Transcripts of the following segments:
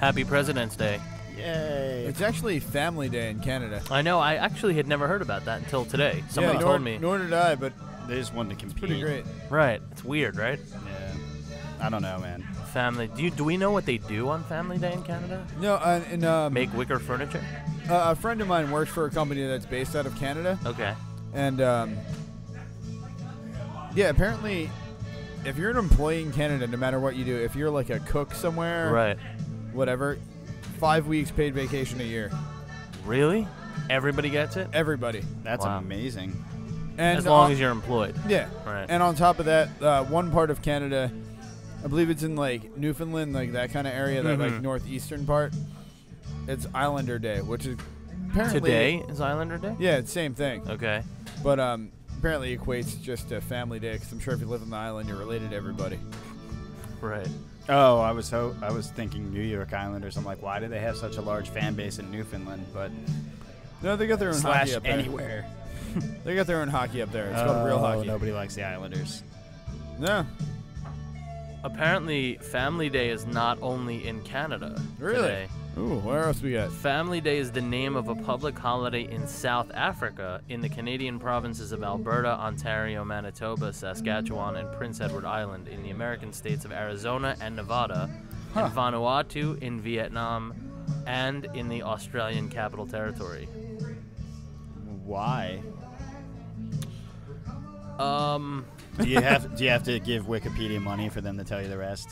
Happy President's Day. Yay. It's actually Family Day in Canada. I know. I actually had never heard about that until today. Somebody told me. Nor did I, but They just wanted to compete. pretty great. Right. It's weird, right? Yeah. I don't know, man. Family. Do we know what they do on Family Day in Canada? No, Make wicker furniture? a friend of mine works for a company that's based out of Canada. Okay. And, yeah, apparently, if you're an employee in Canada, no matter what you do, if you're like a cook somewhere, Right. whatever, 5 weeks paid vacation a year. Really? Everybody gets it? Everybody. That's Wow. amazing. And As long as you're employed. Yeah. Right. And on top of that, one part of Canada, I believe it's in like Newfoundland, like that kind of area, that like northeastern part. It's Islander Day, which is apparently Today is Islander Day? Yeah, it's same thing. Okay. But apparently equates just to Family Day, because I'm sure if you live on the island, you're related to everybody. Right. Oh, I was thinking New York Islanders. I'm like, why do they have such a large fan base in Newfoundland? But No, they got their own hockey up there. anywhere. They got their own hockey up there. It's called real hockey. Nobody likes the Islanders. No. Apparently, Family Day is not only in Canada. Really? Today. Ooh, where else we got? Family Day is the name of a public holiday in South Africa, in the Canadian provinces of Alberta, Ontario, Manitoba, Saskatchewan, and Prince Edward Island, in the American states of Arizona and Nevada, in Vanuatu, in Vietnam, and in the Australian Capital Territory. Why? Do you have to give Wikipedia money for them to tell you the rest?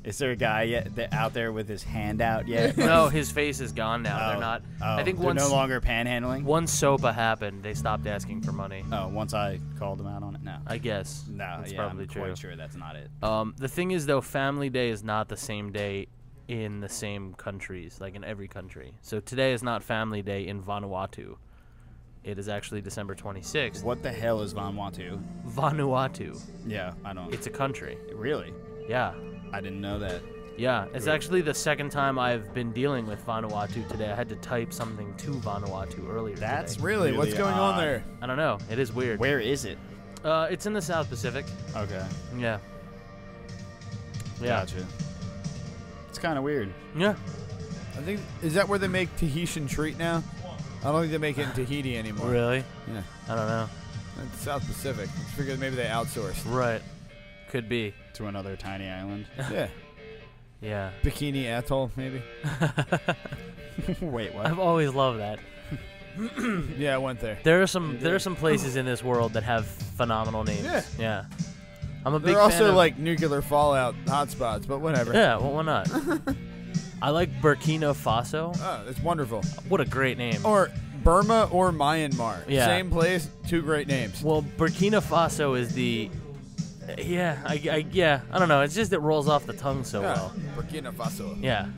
Is there a guy out there with his hand out yet? No, his face is gone now. They're not. I think they're once no longer panhandling. Once SOPA happened, they stopped asking for money. Oh, once I called them out on it. No, I guess. no, that's yeah, probably I'm true. quite sure that's not it. The thing is, though, Family Day is not the same day in the same countries, like in every country. So today is not Family Day in Vanuatu. It is actually December 26th. What the hell is Vanuatu? Vanuatu. Yeah, I don't. It's a country. Really? Yeah. I didn't know that. Yeah, it's actually the second time I've been dealing with Vanuatu today. I had to type something to Vanuatu earlier That's today. Really? What's going on there? I don't know. It is weird. Where is it? It's in the South Pacific. Okay. Yeah. Yeah. Gotcha. It's kind of weird. Yeah. I think, is that where they make Tahitian treat now? I don't think they make it in Tahiti anymore. Really? Yeah. I don't know. It's South Pacific. I figured maybe they outsourced. Right. Could be. To another tiny island. Yeah. Yeah. Bikini Atoll, maybe. Wait, what? I've always loved that. Yeah, I went there. There are some places in this world that have phenomenal names. Yeah. Yeah. I'm a big They're fan also of, like nuclear fallout hotspots, but whatever. Yeah, well, why not? I like Burkina Faso. Oh, it's wonderful. What a great name. Or Burma or Myanmar. Yeah. Same place, two great names. Well, Burkina Faso is the... Yeah, I don't know. It's just it rolls off the tongue so well. Burkina Faso. Yeah.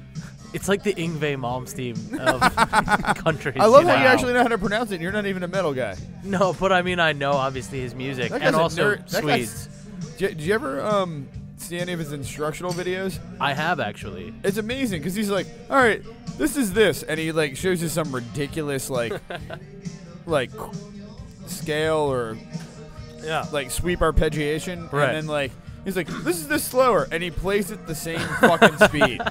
It's like the Yngwie Malmsteen of countries. I love you know? how you actually know how to pronounce it. You're not even a metal guy. No, but I mean, I know, obviously, his music. That guy's And a also nerd. That Swedes. Did you ever see any of his instructional videos? I have, actually. It's amazing because he's like, all right, this is this. And he like shows you some ridiculous like scale or like sweep arpeggiation. Right. And then like he's like, this is this slower. And he plays it the same fucking speed.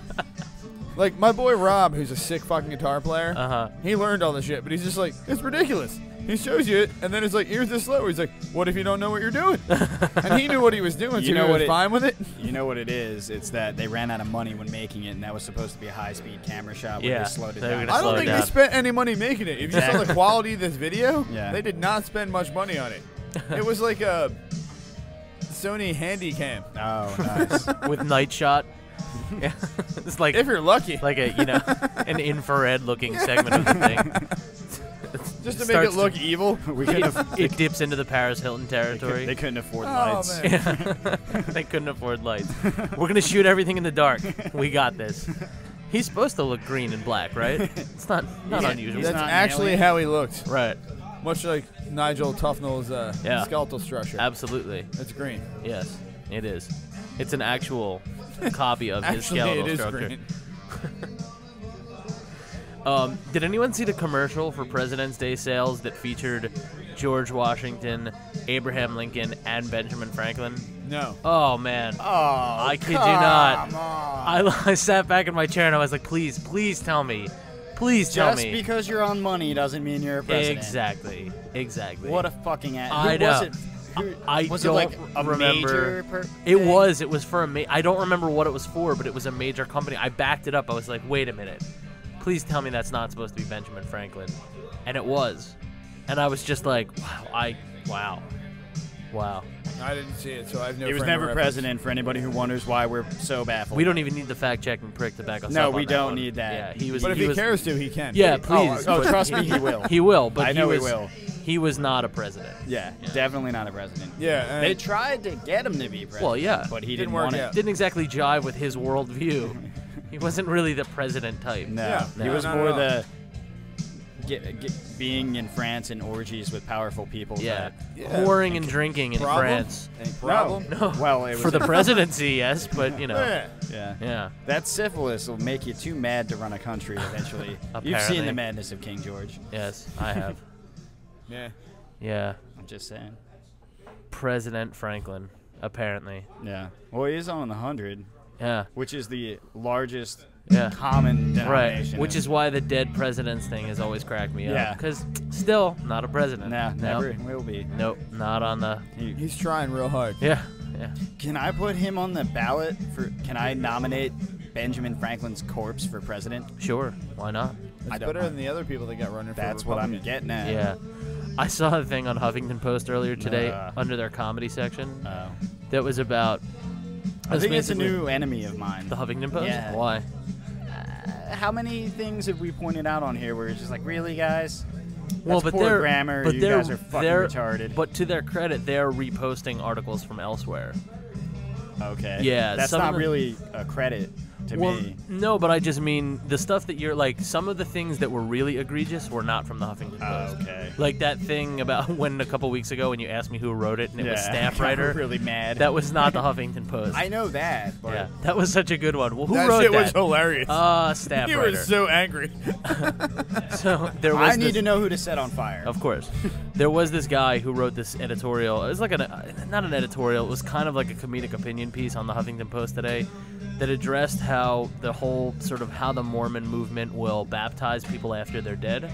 Like my boy Rob, who's a sick fucking guitar player, he learned all this shit, but he's just like, it's ridiculous. He shows you it, and then it's like, here's this slower. He's like, what if you don't know what you're doing? And he knew what he was doing, so he was fine with it. You know what it is? It's that they ran out of money when making it, and that was supposed to be a high-speed camera shot where they slowed it down. I don't think they spent any money making it. If you saw the quality of this video, they did not spend much money on it. It was like a Sony Handycam. Oh, nice. With night shot. Yeah. It's like, if you're lucky. Like an infrared-looking segment of the thing. Just to make it look evil. It dips into the Paris Hilton territory. They couldn't afford lights. Man. Yeah. They couldn't afford lights. We're going to shoot everything in the dark. We got this. He's supposed to look green and black, right? It's not unusual. That's actually how he looked. Right. Much like Nigel Tufnell's skeletal structure. Absolutely. It's green. Yes, it is. It's an actual copy of his skeletal structure. Green. Did anyone see the commercial for President's Day sales that featured George Washington, Abraham Lincoln, and Benjamin Franklin? No. Oh man. Oh, I kid you not. come on. I sat back in my chair and I was like, please tell me. Please tell me. Just because you're on money doesn't mean you're a president. Exactly. What a fucking ass. I Who know. was it? I Was don't it like a remember. major It thing? was for I don't remember what it was for, but it was a major company. I backed it up. I was like, wait a minute. Please tell me that's not supposed to be Benjamin Franklin. And it was. And I was just like, wow. I didn't see it, so I have no. He was frame of never reference. president, for anybody who wonders why we're so baffled. We don't even need the fact-checking prick to back us No, up on we that don't one. need that. Yeah, he was. But if he cares to, he can. Yeah, please. Oh, but trust me, he will. He will, but I know he he was, will. He was not a president. Yeah, definitely not a president. Yeah. They tried to get him to be president. Well, yeah. But he Didn't didn't work want out. it. Didn't exactly jive with his worldview. He wasn't really the president type. No, Yeah. he No. was Not more at all. the being in France in orgies with powerful people. Yeah. Yeah. Whoring and drinking in Problem? France. Any problem? No. Well, it was For the presidency, yes, but you know. Yeah. Yeah. Yeah. That syphilis will make you too mad to run a country eventually. You've Apparently. seen the madness of King George. Yes, I have. Yeah. Yeah. I'm just saying. President Franklin, apparently. Yeah. Well, he is on the 100, Yeah. which is the largest Yeah. common Right. denomination. Which is why the dead presidents thing has always cracked me up. Yeah. Because still not a president. Nah, Nope. never will be. Nope. Not on the. He's trying real hard. Yeah. Yeah. Can I put him on the ballot for? Can I nominate Benjamin Franklin's corpse for president? Sure. Why not? It's I don't better know. than the other people that got running for That's what I'm Republican. getting at. Yeah. I saw a thing on Huffington Post earlier today Uh. under their comedy section Oh. that was about. I think it's a basically- new enemy of mine. The Huffington Post? Yeah. Why? How many things have we pointed out on here where it's just like, really, guys? Well, That's but poor they're grammar. But You they're, guys are fucking they're- retarded. But to their credit, they're reposting articles from elsewhere. Okay. Yeah, That's some not of the- really a credit to Well, me. no, but I just mean the stuff that you're like. Some of the things that were really egregious were not from the Huffington Post. Okay. Like that thing about when a couple weeks ago when you asked me who wrote it and it was staff I writer. got really mad. That was not the Huffington Post. I know that. But Yeah, that was such a good one. Well, who That wrote shit that? was hilarious. Staff you writer. were so angry. So there was. I need this- to know who to set on fire. Of course. There was this guy who wrote this editorial. It was like not an editorial. It was kind of like a comedic opinion piece on the Huffington Post today that addressed how the whole sort of how the Mormon movement will baptize people after they're dead.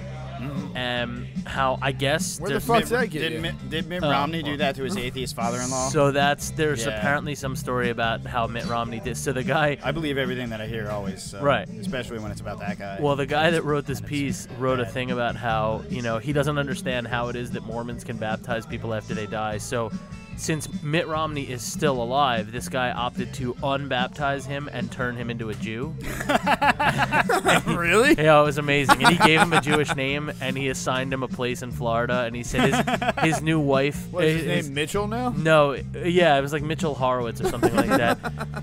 And how I guess Where the there's- fuck's that get Did you? Mitt Oh, Romney do that to his atheist father-in-law? So there's Yeah. apparently some story about how Mitt Romney did. So the guy I believe everything that I hear always. So, Right. Especially when it's about that guy. Well, the guy that wrote this And it's piece wrote a bad. thing about how, he doesn't understand how it is that Mormons can baptize people after they die. So, since Mitt Romney is still alive, this guy opted to unbaptize him and turn him into a Jew. Really? Yeah, it was amazing. And he gave him a Jewish name, and he assigned him a place in Florida, and he said his new wife... What's his name? Mitchell now? No, yeah, it was like Mitchell Horowitz or something like that.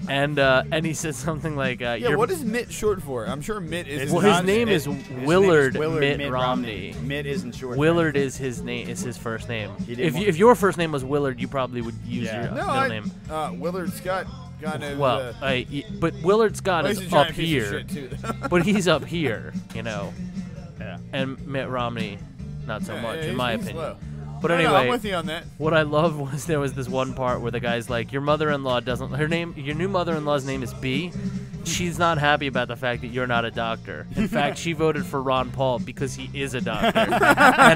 And he said something like... Yeah, what is Mitt short for? I'm sure Mitt is. It's Well, not- his name is his name is Willard Mitt Mitt Romney. Mitt isn't short. for Willard anything. is his name. Is his first name. He didn't If your first name was Willard, you probably would use Yeah. your No, middle name. Willard Scott kind of. Well, but Willard Scott he's a is giant up piece here, of shit, too. but he's up here, Yeah. and Mitt Romney, not so Yeah, much, yeah, in he's- my he's opinion. slow. But No, anyway, I'm with you on that. what I loved was there was this one part where the guy's like, your mother-in-law doesn't, your new mother-in-law's name is B. She's not happy about the fact that you're not a doctor. In fact, she voted for Ron Paul because he is a doctor. And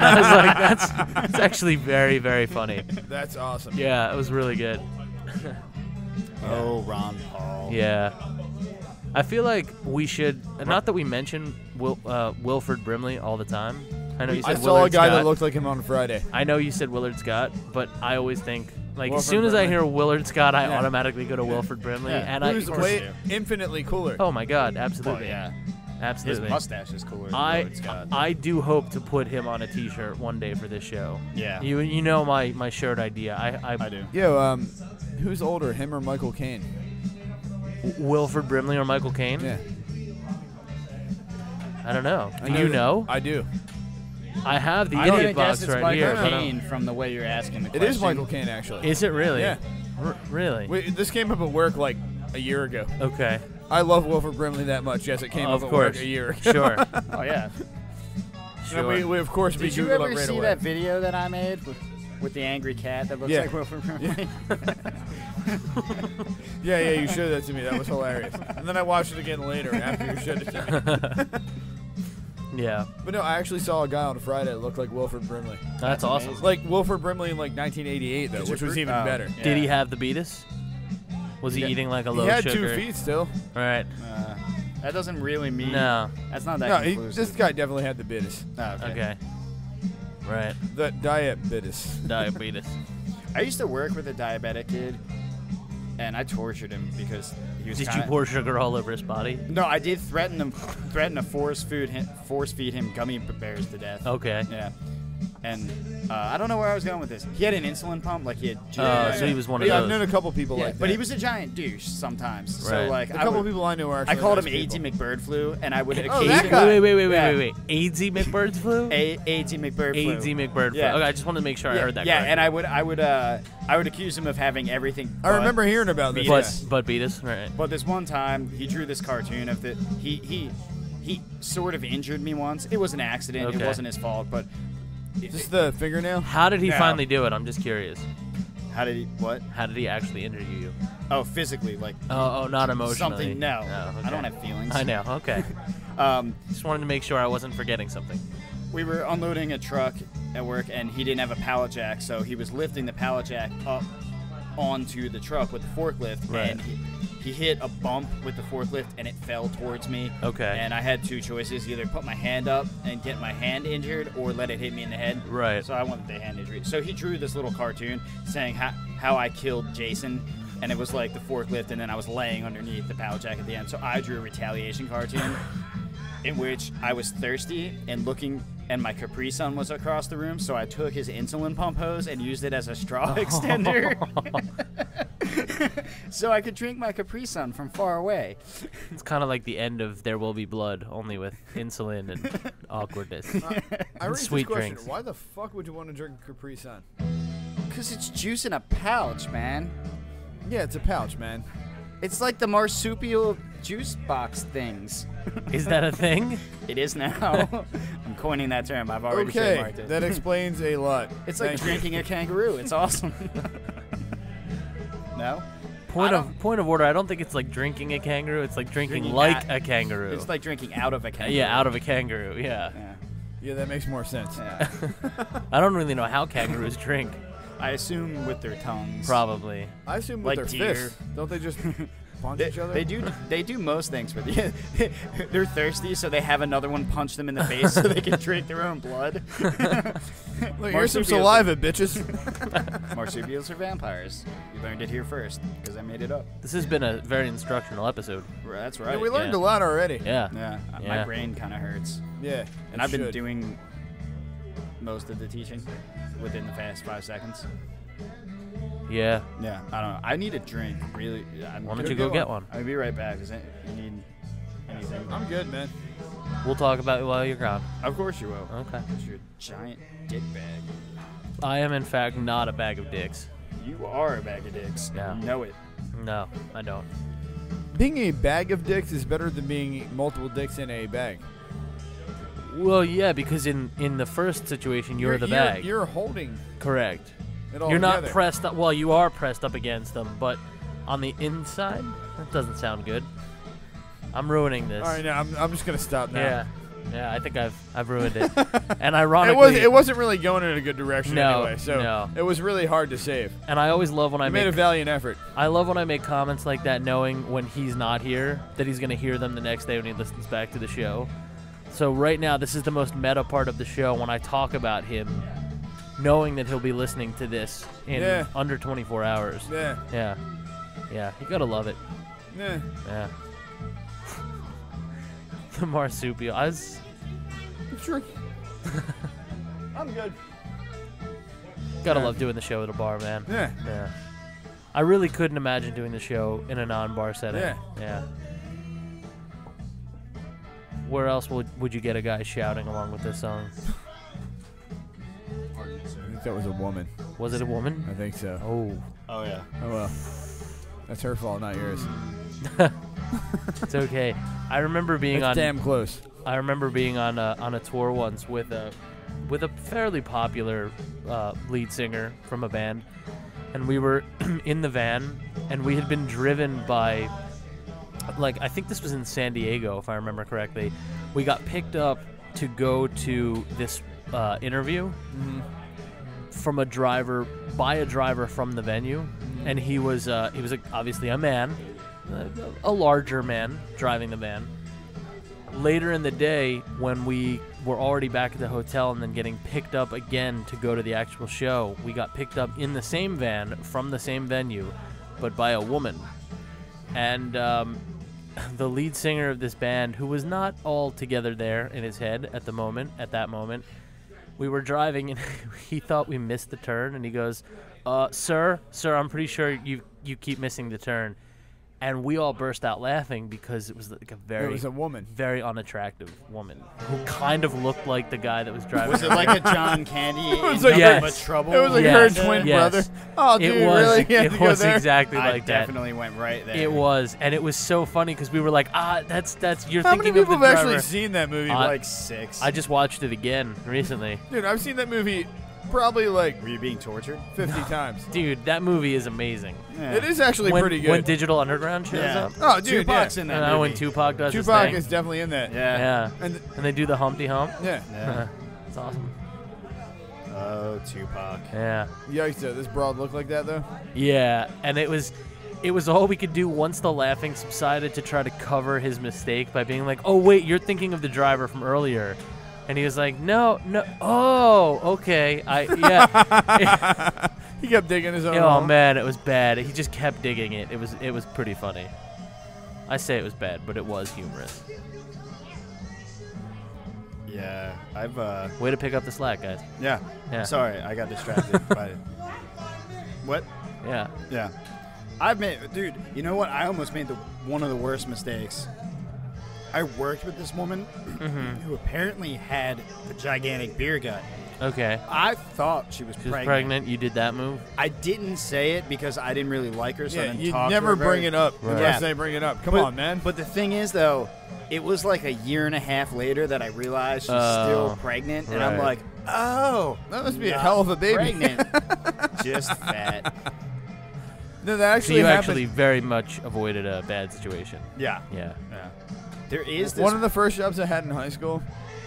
I was like, that's actually very, very funny. That's awesome. Yeah, it was really good. Oh, Ron Paul. Yeah. I feel like we should, not that we mention Wilford Brimley all the time. I know you I said saw Willard a guy Scott. that looked like him on Friday. I know you said Willard Scott, but I always think, like, as Wilford soon as I Brimley. hear Willard Scott, I Yeah. automatically go to Wilford Brimley. Yeah. And Who's I, way infinitely cooler. oh my God, Oh, absolutely. yeah. His Absolutely. mustache is cooler than I Willard Scott. I do hope to put him on a T-shirt one day for this show. Yeah. You know my shirt idea. I do. Yo, who's older, him or Michael Caine? Wilford Brimley or Michael Caine? Yeah. I don't know. I Do you that- know? I do. I have the I'm gonna idiot box guess it's right Michael here. but, Caine from the way you're asking the It question. is Michael Caine, actually. is it really? Yeah. Really? Wait, this came up at work like a year ago. Okay. I love Wilford Brimley that much. Yes, it came Of up at work course. a year ago. Sure. Oh, yeah. And we of course, we Did you Googled ever it right see away. that video that I made with the angry cat that looks Yeah. like Wilford Brimley? Yeah, you showed that to me. That was hilarious. And then I watched it again later after you showed it to me. Yeah. But no, I actually saw a guy on Friday that looked like Wilford Brimley. That's awesome. Like Wilford Brimley in like 1988, though, which was even better. Yeah. Did he have the beatus? Was he eating like a low He had sugar? 2 feet still. Right. That doesn't really mean. No. That's not that No, conclusive. this guy definitely had the bitis. Oh, Okay. Right. The diabetes. Diabetes. I used to work with a diabetic kid, and I tortured him because he was. Did you kinda, pour sugar all over his body? No, I did threaten to force feed him gummy bears to death. Okay. Yeah. And I don't know where I was going with this. He had an insulin pump, like he had. So he was one of Yeah, those. I've known a couple people Yeah, like that. but he was a giant douche sometimes. Right. So like, A couple people I know are I actually called him nice people. A.T. McBird Flu, and I would that occasionally. guy. Wait. AIDS-y McBird's flu? A.T. McBird Flu. AIDS-y McBird flu. Yeah. Okay, I just wanted to make sure I heard that Yeah, correctly. and I would accuse him of having everything. I remember hearing about this. But Beatus, right. But this one time, he drew this cartoon of the he sort of injured me once. It was an accident. Okay. It wasn't his fault, but Just the fingernail? How did he No. finally do it? I'm just curious. how did he what? How did he actually injure you? Oh, physically, like Oh, not emotionally. something. No, Oh, okay. I don't have feelings. I know. Okay. Just wanted to make sure I wasn't forgetting something. We were unloading a truck at work, and he didn't have a pallet jack, so he was lifting the pallet jack up onto the truck with the forklift, Right. and he hit a bump with the forklift, and it fell towards me. Okay. And I had 2 choices: either put my hand up and get my hand injured, or let it hit me in the head. Right. So I wanted the hand injury. So he drew this little cartoon saying how I killed Jason. And it was like the forklift, and then I was laying underneath the pallet jack at the end. So I drew a retaliation cartoon in which I was thirsty and looking, and my Capri Sun was across the room. So I took his insulin pump hose and used it as a straw extender, so I could drink my Capri Sun from far away. It's kind of like the end of There Will Be Blood, only with insulin and awkwardness. I raised Sweet this question. drinks. Why the fuck would you want to drink Capri Sun? Cause it's juice in a pouch, man. Yeah, it's a pouch, man. It's like the marsupial juice box things. Is that a thing? It is now. I'm coining that term. I've already Okay, trademarked it. that explains a lot. It's like Thank you. drinking a kangaroo. It's awesome. No? Point of order. I don't think it's like drinking a kangaroo. It's like drinking Drinking like at- a kangaroo. It's like drinking out of a kangaroo. Yeah, out of a kangaroo. Yeah. Yeah. Yeah, that makes more sense. Yeah. I don't really know how kangaroos drink. I assume with their tongues. Probably. I assume with Like their deer. fists. Don't they just punch They, each other? they do most things, but they're thirsty, so they have another one punch them in the face so they can drink their own blood. Look, here's some Marsupials- saliva, bitches. Marsupials are vampires. You learned it here first, because I made it up. This has been a very instructional episode. That's Yeah, right. we learned yeah. a lot already. Yeah. Yeah, my Yeah. brain kind of hurts. Yeah, And I've been doing most of the teaching within the past 5 seconds. Yeah. Yeah, I don't know. I need a drink, really. Why don't you go get one? I'll be right back. Does it, you need anything? I'm good, man. We'll talk about it while you're gone. Of course you will. Okay. It's your giant dick bag. I am, in fact, not a bag of dicks. You are a bag of dicks. Yeah. You know it. No, I don't. Being a bag of dicks is better than being multiple dicks in a bag. Well, yeah, because in the first situation, you're the bag. You're holding Correct. it all You're not together. pressed up. Well, you are pressed up against them, but on the inside, that doesn't sound good. I'm ruining this. All right, now I'm just gonna stop now. Yeah. Yeah, I think I've ruined it. And ironically, It wasn't really going in a good direction No, anyway, so no. it was really hard to save. and I always love when I I made a make valiant effort. I love when I make comments like that, knowing when he's not here that he's gonna hear them the next day when he listens back to the show. So right now, this is the most meta part of the show when I talk about him, knowing that he'll be listening to this in Yeah. under 24 hours. Yeah, Yeah, yeah, you gotta love it. yeah. Yeah. The marsupial. Sure. I'm good. Gotta Yeah. love doing the show at a bar, man. Yeah. Yeah. I really couldn't imagine doing the show in a non-bar setting. Yeah. Yeah. Where else would you get a guy shouting along with this song? I think that was a woman. Was it a woman? I think so. Oh. Oh, yeah. Oh well. That's her fault, not yours. It's okay. I remember being That's on damn close. I remember being on a tour once with a fairly popular lead singer from a band, and we were in the van, and we had been driven by, like, I think this was in San Diego, if I remember correctly. We got picked up to go to this interview from a driver, by a driver from the venue, and he was obviously a man, a larger man driving the van. Later in the day, when we were already back at the hotel and then getting picked up again to go to the actual show, we got picked up in the same van from the same venue, but by a woman. And the lead singer of this band, who was not all together there in his head at that moment, we were driving and he thought we missed the turn, and he goes, sir, I'm pretty sure you keep missing the turn. And we all burst out laughing because it was like it was a woman, very unattractive woman who kind of looked like the guy that was driving. Was it like a John Candy in like, Much Trouble? It was like her twin brother. Oh, dude, really? It was exactly I like that. definitely went right there. It was, and it was so funny because we were like, that's you're How thinking many of the people have driver. actually seen that movie? Like 6. I just watched it again recently. Dude, I've seen that movie probably like Were you being tortured? 50 times. Dude, that movie is amazing. Yeah. It is actually pretty good. When Digital Underground shows up. Oh, dude, Tupac's in that And movie. when Tupac does his Tupac thing. is definitely in that. Yeah. And they do the Humpty Hump. yeah. Yeah. It's awesome. Oh, Tupac. Yeah. Yikes, though. This broad looked like that, though? Yeah, and it was all we could do once the laughing subsided to try to cover his mistake by being like, oh, wait, you're thinking of the driver from earlier. And he was like, no, oh, okay. He kept digging his own Oh, hole. man, it was bad. He just kept digging it. It was pretty funny. I say it was bad, but it was humorous. Yeah, I've Way to pick up the slack, guys. Yeah. Sorry, I got distracted by What? Yeah. Yeah. Dude, you know what? I almost made one of the worst mistakes. I worked with this woman who apparently had a gigantic beer gut. Okay. I thought she was She was pregnant. pregnant. You did that move? I didn't say it because I didn't really like her, so I Yeah, didn't you talk never to her bring it up Right. unless Yeah. they bring it up. Come But- on, man. But the thing is, though, it was like a year and a half later that I realized she's still pregnant, and I'm right. like, oh, That must be a not hell of a baby. Pregnant, just fat. No, that So actually you happened. actually very much avoided a bad situation. Yeah, Yeah. yeah. There is this. One of the first jobs I had in high school,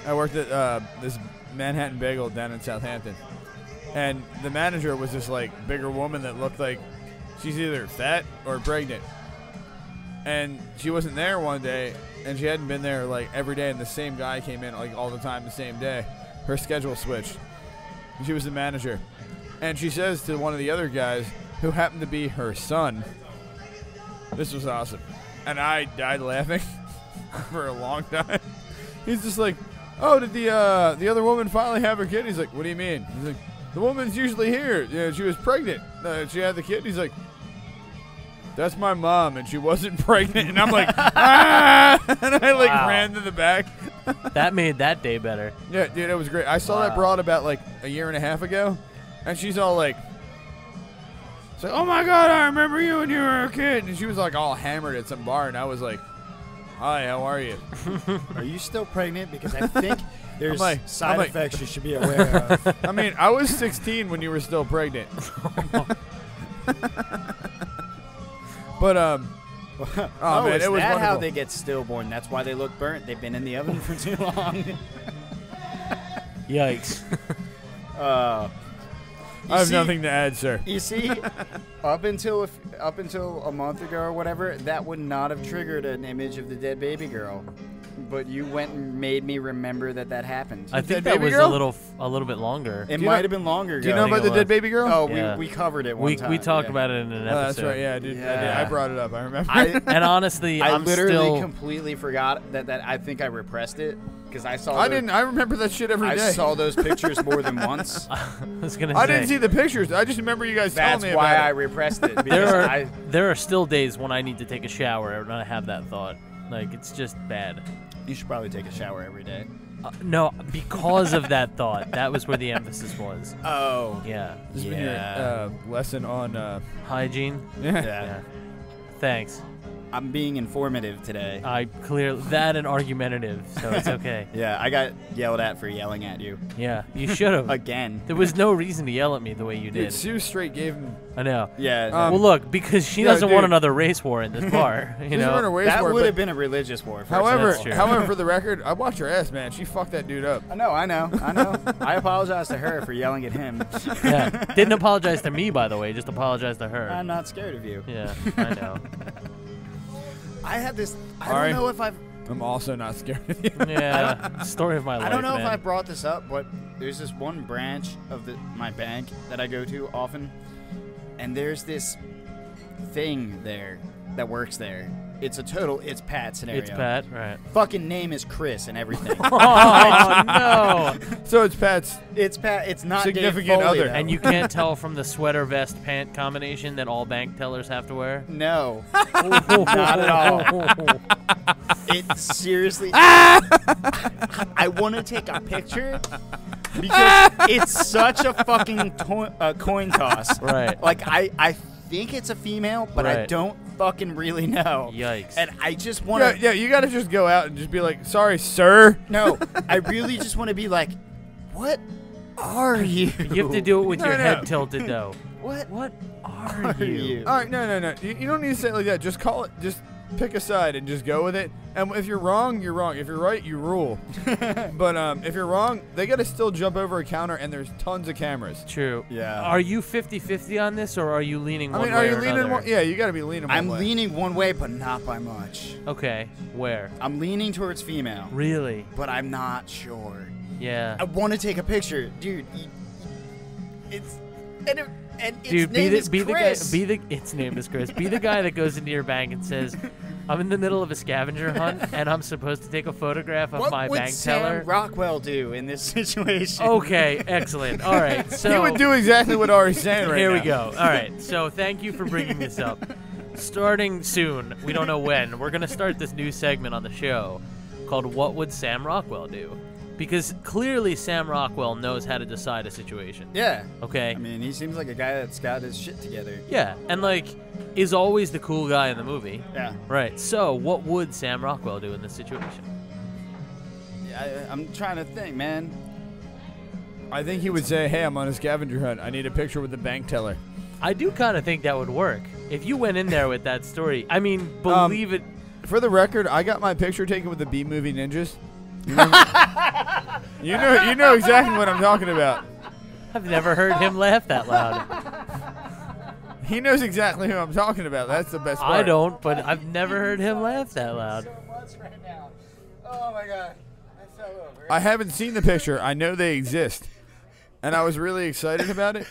I worked at this Manhattan Bagel down in Southampton. And the manager was this, like, bigger woman that looked like she's either fat or pregnant. And she wasn't there one day, and she hadn't been there, like, every day, and the same guy came in, like, all the time the same day. Her schedule switched. And she was the manager. And she says to one of the other guys, who happened to be her son, this was awesome. And I died laughing for a long time. He's just like, oh, did the other woman finally have her kid? He's like, what do you mean? He's like, the woman's usually here. Yeah, she was pregnant. She had the kid. He's like, that's my mom, and she wasn't pregnant. And I'm like, ah! And I, like, ran to the back. That made that day better. Yeah, dude, it was great. I saw that broad about, like, a year and a half ago, and she's all like, it's like, oh, my God, I remember you when you were a kid. And she was, like, all hammered at some bar, and I was like, hi, how are you? Are you still pregnant? Because I think there's I'm side like- effects you should be aware of. I mean, I was 16 when you were still pregnant. But, oh, man, is it was that how wonderful. they get stillborn? That's why they look burnt. They've been in the oven for too long. Yikes. I have nothing to add, sir. You see, up until a month ago or whatever, that would not have triggered an image of the dead baby girl. But you went and made me remember that happened. I think Dead that baby was girl? a little bit longer. It you might know- have been longer ago. Do you know think about it the dead was. baby girl? Oh, Yeah. we covered it one We time. talked yeah. about it in an Oh, episode. that's right, yeah, dude. Yeah. I brought it up. I remember. And honestly, I I'm literally still. completely forgot that I think I repressed it because I saw. I didn't. I remember that shit every I day. saw those pictures more than once. I was gonna I say, didn't see the pictures. I just remember you guys telling That's me why about I it. repressed it. Because there are still days when I need to take a shower and I have that thought. Like, it's just bad. you should probably take a shower every day. No, because of that thought. That was where the emphasis was. Oh. Yeah. This has been your lesson on. Hygiene. Yeah. Yeah. Thanks. I'm being informative today. I clear that and argumentative, so it's okay. Yeah, I got yelled at for yelling at you. Yeah, you should have. Again. There was no reason to yell at me the way you Dude, did. Sue straight gave him. I know. Yeah. Well, look, because she doesn't want another race war in this bar. You know, that would have been a religious war. However, for the record, I watched her ass, man. She fucked that dude up. I know. I apologize to her for yelling at him. Yeah. Didn't apologize to me, by the way. Just apologize to her. I'm not scared of you. Yeah, I know. I had this. I don't know if I've. I'm also not scared of you. Yeah. Story of my life. I don't know man. if I brought this up, but there's this one branch of my bank that I go to often, and there's this thing there that works there. It's Pat scenario. It's Pat, right? Fucking name is Chris and everything. Oh no! So it's Pat's. It's Pat. It's not significant Dave Foley, other. though. And you can't tell from the sweater vest pant combination that all bank tellers have to wear. No, not at all. It's seriously. I want to take a picture because it's such a fucking coin toss. Right. Like I think it's a female, but I don't fucking really know. Yikes. And I just want to. Yeah, you got to just go out and just be like, "Sorry, sir." No, I really just want to be like, "What are you?" You have to do it with your head tilted, though. What are you? All right, no. You don't need to say it like that. Just call it. Just pick a side and just go with it. And if you're wrong, you're wrong. If you're right, you rule. But if you're wrong, they got to still jump over a counter, and there's tons of cameras. True. Yeah. Are you 50-50 on this, or are you leaning one way are you or leaning another? one? Yeah, you got to be leaning one way. I'm leaning one way, but not by much. Okay. Where? I'm leaning towards female. Really? But I'm not sure. Yeah. I want to take a picture, dude. It's its Dude, name is Chris. Its name is Chris. Be the guy that goes into your bank and says, "I'm in the middle of a scavenger hunt, and I'm supposed to take a photograph of my bank teller." What would Sam Rockwell do in this situation? Okay, excellent. All right, so he would do exactly what Ari's saying right now. Here we go. All right, so thank you for bringing this up. Starting soon, we don't know when, we're going to start this new segment on the show called What Would Sam Rockwell Do? Because clearly Sam Rockwell knows how to decide a situation. Yeah. Okay? I mean, he seems like a guy that's got his shit together. Yeah, and like, is always the cool guy in the movie. Yeah. Right, so what would Sam Rockwell do in this situation? Yeah, I'm trying to think, man. I think he would say, "Hey, I'm on a scavenger hunt. I need a picture with the bank teller." I do kind of think that would work. If you went in there with that story, I mean, believe it. For the record, I got my picture taken with the B-movie ninjas. You know exactly what I'm talking about. I've never heard him laugh that loud. He knows exactly who I'm talking about. That's the best part. I don't, but I've never heard him laugh that loud. Oh my god. I fell over. I haven't seen the picture. I know they exist. And I was really excited about it.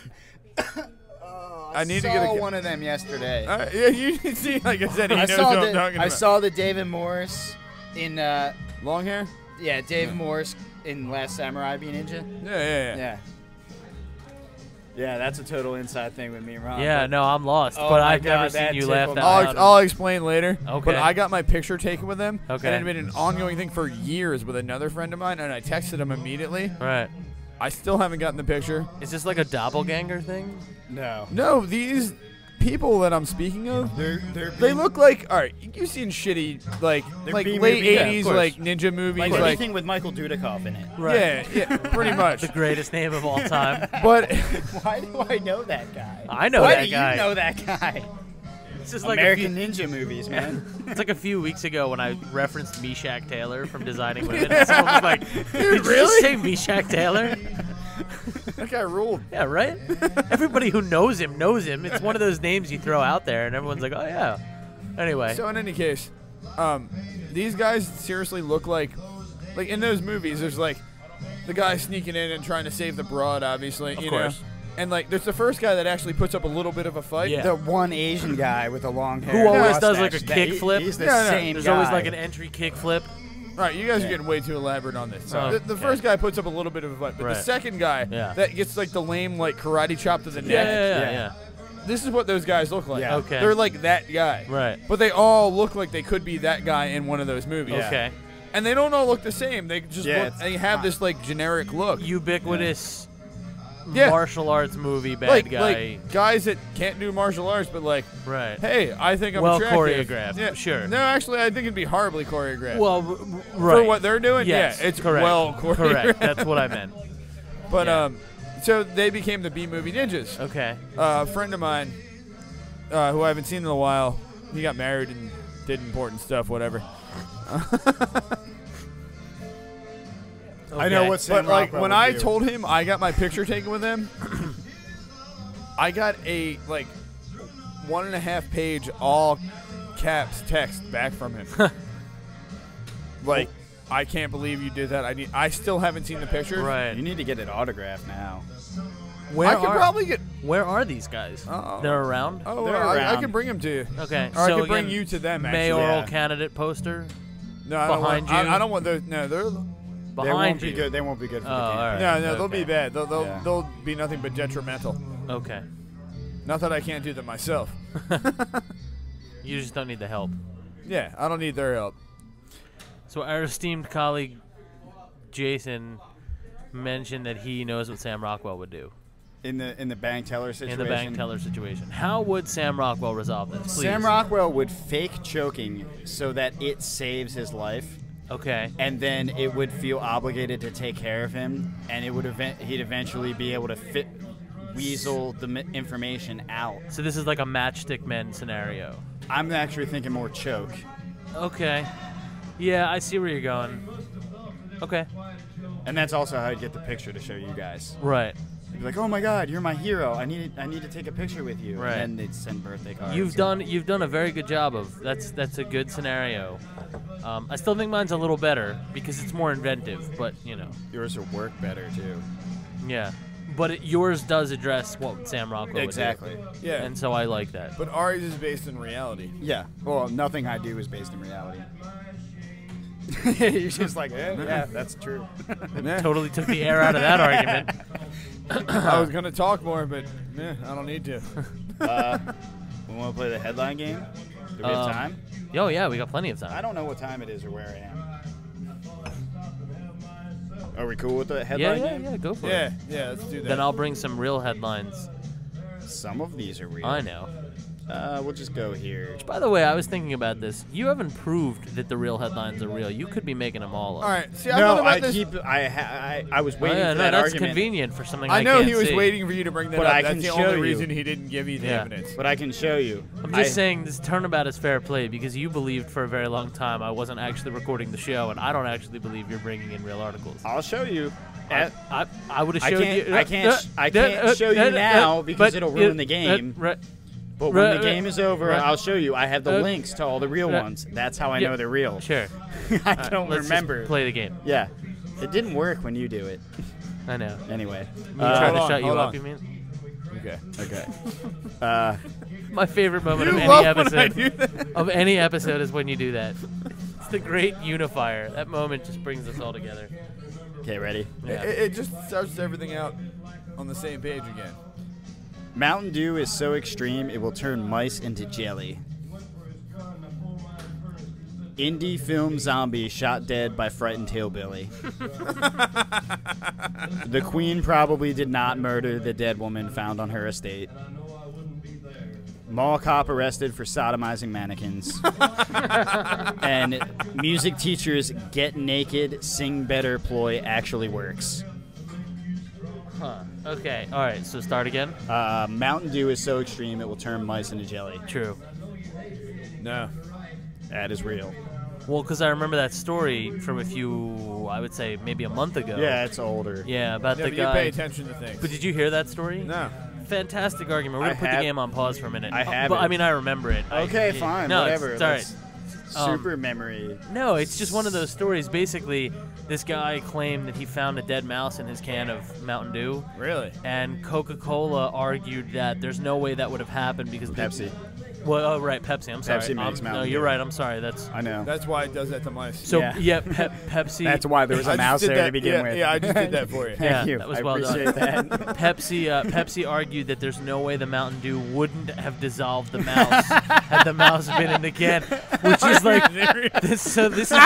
I need to get one of them yesterday. Yeah, you can see, like I said, he knows what I'm talking about. I saw the David Morris in long hair? Yeah, David Morris in Last Samurai being ninja. Yeah. Yeah, that's a total inside thing with me and Ron. Yeah, no, I'm lost, but I've never seen you laugh that loud. I'll explain later. Okay. But I got my picture taken with them. Okay. And it had been an ongoing thing for years with another friend of mine, and I texted him immediately. Right. I still haven't gotten the picture. Is this like a doppelganger thing? No. No, these people that I'm speaking of, they look like, all right, you've seen shitty, like late 80s, like ninja movies. Like anything with Michael Dudikoff in it. Right. Yeah, pretty much. The greatest name of all time. But why do I know that guy? I know that guy. Why do you know that guy? It's just like American Ninja movies, man. It's like a few weeks ago when I referenced Meshack Taylor from Designing Women. And someone was like, "Did you just say Meshack Taylor?" That guy ruled. Yeah, right? Everybody who knows him knows him. It's one of those names you throw out there, and everyone's like, "Oh yeah." Anyway. So in any case, these guys seriously look like in those movies. There's like the guy sneaking in and trying to save the broad, obviously. Of you course. know? And like, there's the first guy that actually puts up a little bit of a fight. Yeah. The one Asian guy with the long hair. Who always does like a kick flip. He's the No. same There's guy. always like an entry kick flip. All right, you guys are getting way too elaborate on this. Oh, The first guy puts up a little bit of a fight, but Right. the second guy that gets like the lame like karate chop to the neck. Yeah. This is what those guys look like. Yeah. Okay. They're like that guy. Right. But they all look like they could be that guy in one of those movies. Yeah. Okay. And they don't all look the same. They just Yeah, look, they have this like generic look. Ubiquitous martial arts movie bad guy. Like guys that can't do martial arts, but like, right. hey, I think I'm well attractive. choreographed. Yeah. Sure. No, actually, I think it'd be horribly choreographed. Well, right. For what they're doing, yes, yeah, it's correct. well choreographed. Correct. That's what I meant. But yeah. So they became the B-movie ninjas. Okay. A friend of mine, who I haven't seen in a while, he got married and did important stuff, whatever. I know what Sam But like Rockwell when would I do. told him I got my picture taken with him, I got a like 1.5 page all caps text back from him. Like, I can't believe you did that. I still haven't seen the picture. Right. You need to get it autographed now. I could probably get. Where are these guys? They're around? Oh, They're I around. can bring them to you. Okay. Or so I can bring again, you to them. Actually. mayoral Yeah. candidate poster No, I don't behind want, you? I don't want those. No, they're. They behind won't you. be good. They won't be good for the Oh, campaign. all right. No, they'll be Okay. bad. They'll Yeah. they'll be nothing but detrimental. Okay. Not that I can't do them myself. You just don't need the help. Yeah, I don't need their help. So our esteemed colleague Jason mentioned that he knows what Sam Rockwell would do In the bank teller situation. in the bank teller situation. How would Sam Rockwell resolve this? Please. Sam Rockwell would fake choking so that it saves his life, Okay. and then it would feel obligated to take care of him, and it would he'd eventually be able to weasel the information out. So this is like a Matchstick Men scenario. I'm actually thinking more choke. Okay. Yeah, I see where you're going. Okay. And that's also how I'd get the picture to show you guys. Right. They'd be like, "Oh my God, you're my hero. I need to take a picture with you." Right. And then they'd send birthday cards. You've done a very good job of that's a good scenario. I still think mine's a little better because it's more inventive, but you know. Yours will work better too. Yeah. But yours does address what Sam Rockwell Exactly. would do. Yeah. And so I like that. But ours is based in reality. Yeah. Well, nothing I do is based in reality. You're just like, yeah, that's true. Totally took the air out of that argument. I was gonna talk more, but I don't need to. We want to play the headline game? Do we have time? Oh yeah, we got plenty of I time. don't know what time it is or where I am. Are we cool with the Yeah, headline yeah, game? yeah, go for Yeah, it. yeah, let's do that. Then I'll bring some real headlines. Some of these are real. I know. We'll just go here. By the way, I was thinking about this. You haven't proved that the real headlines are real. You could be making them all up. All right. See, I No, thought about I this. keep. I was Oh, waiting yeah, for no, that that's argument. convenient for something I know can't he was see. waiting for you to bring that But up. I That's can the show only you. reason he didn't give you the Yeah. evidence. But I can show you. I'm just saying this turnabout is fair play because you believed for a very long time I wasn't actually recording the show, and I don't actually believe you're bringing in real articles. I'll show you. I would have I showed can't- you. I can't show you now because it'll ruin the game. Right. But when the game is over, right. I'll show you. I have the links to all the real ones. That's how I know they're real. Sure. I don't Let's remember. just play the game. Yeah. It didn't work when you do it. I know. Anyway. Me trying to hold shut you on. up, you mean? Okay. Okay. My favorite moment of You any love when I episode do that. of any episode is when you do that. It's the great unifier. That moment just brings us all together. Okay, ready? Yeah. It just starts everything out on the same page again. Mountain Dew is so extreme it will turn mice into jelly. Indie film zombie shot dead by frightened hillbilly. The Queen probably did not murder the dead woman found on her estate. Mall cop arrested for sodomizing mannequins. And music teachers get naked, sing better ploy actually works. Huh. Okay. All right. So start again. Mountain Dew is so extreme it will turn mice into jelly. True. No. That is real. Well, because I remember that story from a few, I would say maybe a month ago. Yeah, it's older. Yeah, about Yeah, the but you guy. pay attention to things. But did you hear that story? No. Fantastic argument. We're I gonna put have- the game on pause for a minute. I have But it. I mean, I remember it. Okay, yeah. fine, No, whatever. It's all right. Super memory. No, it's just one of those stories. Basically, this guy claimed that he found a dead mouse in his can of Mountain Dew, Really? and Coca-Cola argued that there's no way that would have happened because Pepsi. Well, oh right, Pepsi. I'm sorry. Pepsi makes No, Mountain you're Dew. right. I'm sorry. That's I know. That's why it does that to mice. so. Yeah. Yeah, Pepsi. That's why there was I a just mouse did there that- to begin yeah, with. Yeah, I just did that for you. Thank Yeah, you. that was I well done. appreciate that. Pepsi argued that there's no way the Mountain Dew wouldn't have dissolved the mouse had the mouse been in the can, which is like this. So this is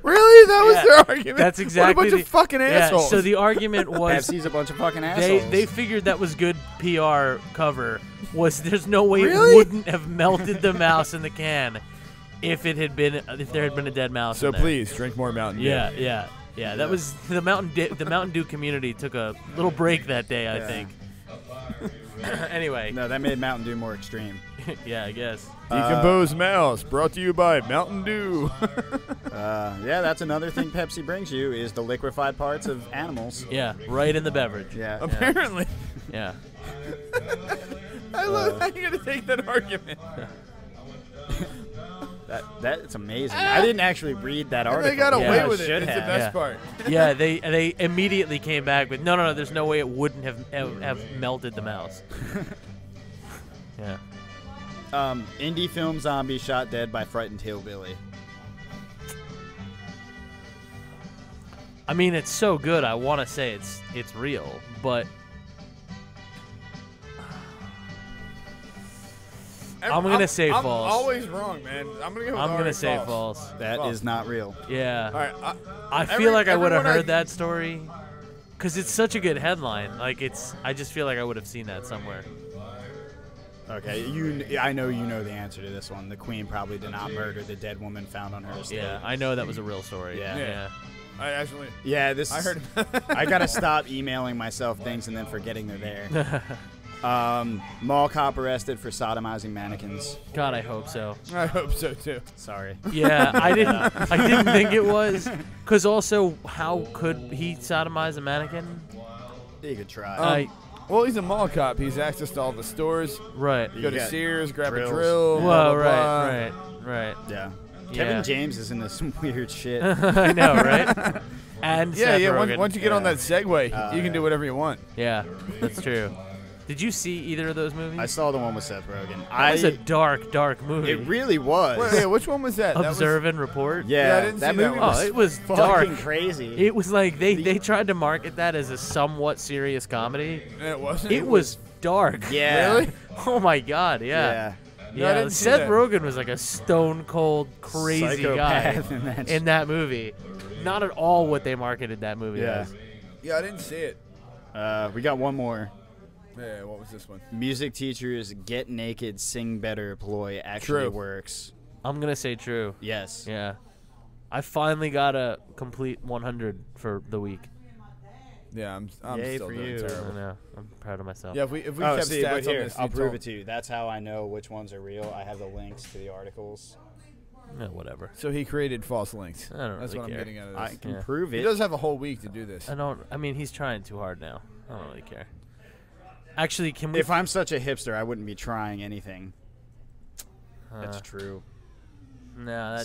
Really? That was their argument? That's exactly what a bunch of fucking assholes. So the argument was Pepsi's a bunch of fucking assholes. they figured that was good PR cover. There's no way Really? it wouldn't have melted the mouse in the can if there had been a dead mouse. So in there. please drink more Mountain Dew. Yeah. That was the Mountain Dew community took a little break that day, I think. Anyway. No, that made Mountain Dew more extreme. Yeah, I guess. Decomposed Mouse, brought to you by Mountain Dew. Yeah, that's another thing Pepsi brings you is the liquefied parts of animals. Yeah, right in the beverage. Yeah. Apparently. Yeah. I love how you're going to take that argument. That's amazing. I didn't actually read that article. They got away Yeah, with it. should It's the have. best part. Yeah, they immediately came back with no. There's no way it wouldn't have melted the mouse. Yeah. Indie film zombie shot dead by frightened hillbilly. I mean, it's so good. I want to say it's real, but I'm gonna say false. I'm always wrong, man. I'm gonna say false. That is not real. Yeah. All right. I feel like I would have everyone heard that story because it's such a good headline. Like I just feel like I would have seen that somewhere. Okay, I know you know the answer to this one. The Queen probably did not murder the dead woman found on her estate. Yeah, I know that was a real story. Yeah. I actually. Yeah, this. I heard. I gotta stop emailing myself things and then forgetting they're there. Mall cop arrested for sodomizing mannequins. God, I hope so. I hope so too. Sorry. Yeah, I didn't think it was. Cause also, how could he sodomize a mannequin? You could try. Well, he's a mall cop. He's access to all the stores. Right. Go to got Sears, grab drills. a drill. Whoa, blah, blah, right. Yeah. Yeah. Kevin James is into some weird shit. I know, right? And Seth Yeah. Rogen. Once you get on that Segway, you can do whatever you want. Yeah, that's true. Did you see either of those movies? I saw the one with Seth Rogen. It was a dark movie. It really was. Wait, which one was that? Observe and Report. Yeah, I didn't that see that movie one. was Oh, it was fucking dark. crazy. It was like they tried to market that as a somewhat serious comedy. And it wasn't. It was dark. Yeah. Really? Oh my god, yeah. No, I Yeah, didn't see Seth that. Rogen was like a stone cold crazy guy Psychopath in that movie. Not at all what they marketed that movie Yeah. as. Yeah, I didn't see it. We got one more. Yeah, what was this one? Music teachers get naked, sing better ploy actually True. works. I'm gonna say true. Yes. Yeah. I finally got a complete 100 for the week. Yeah, I'm Yay still for doing you. I terrible. know. I'm proud of myself. Yeah, if we kept But stats here, on this, I'll you'd prove tell- it to you. That's how I know which ones are real. I have the links to the articles. Whatever. So he created false links. I don't That's really what care. I'm getting out of I this. can Yeah. prove He it. does have a whole week to do this. I mean, he's trying too hard now. I don't really care. Actually, can we? If I'm such a hipster, I wouldn't be trying anything. That's Uh, true. No.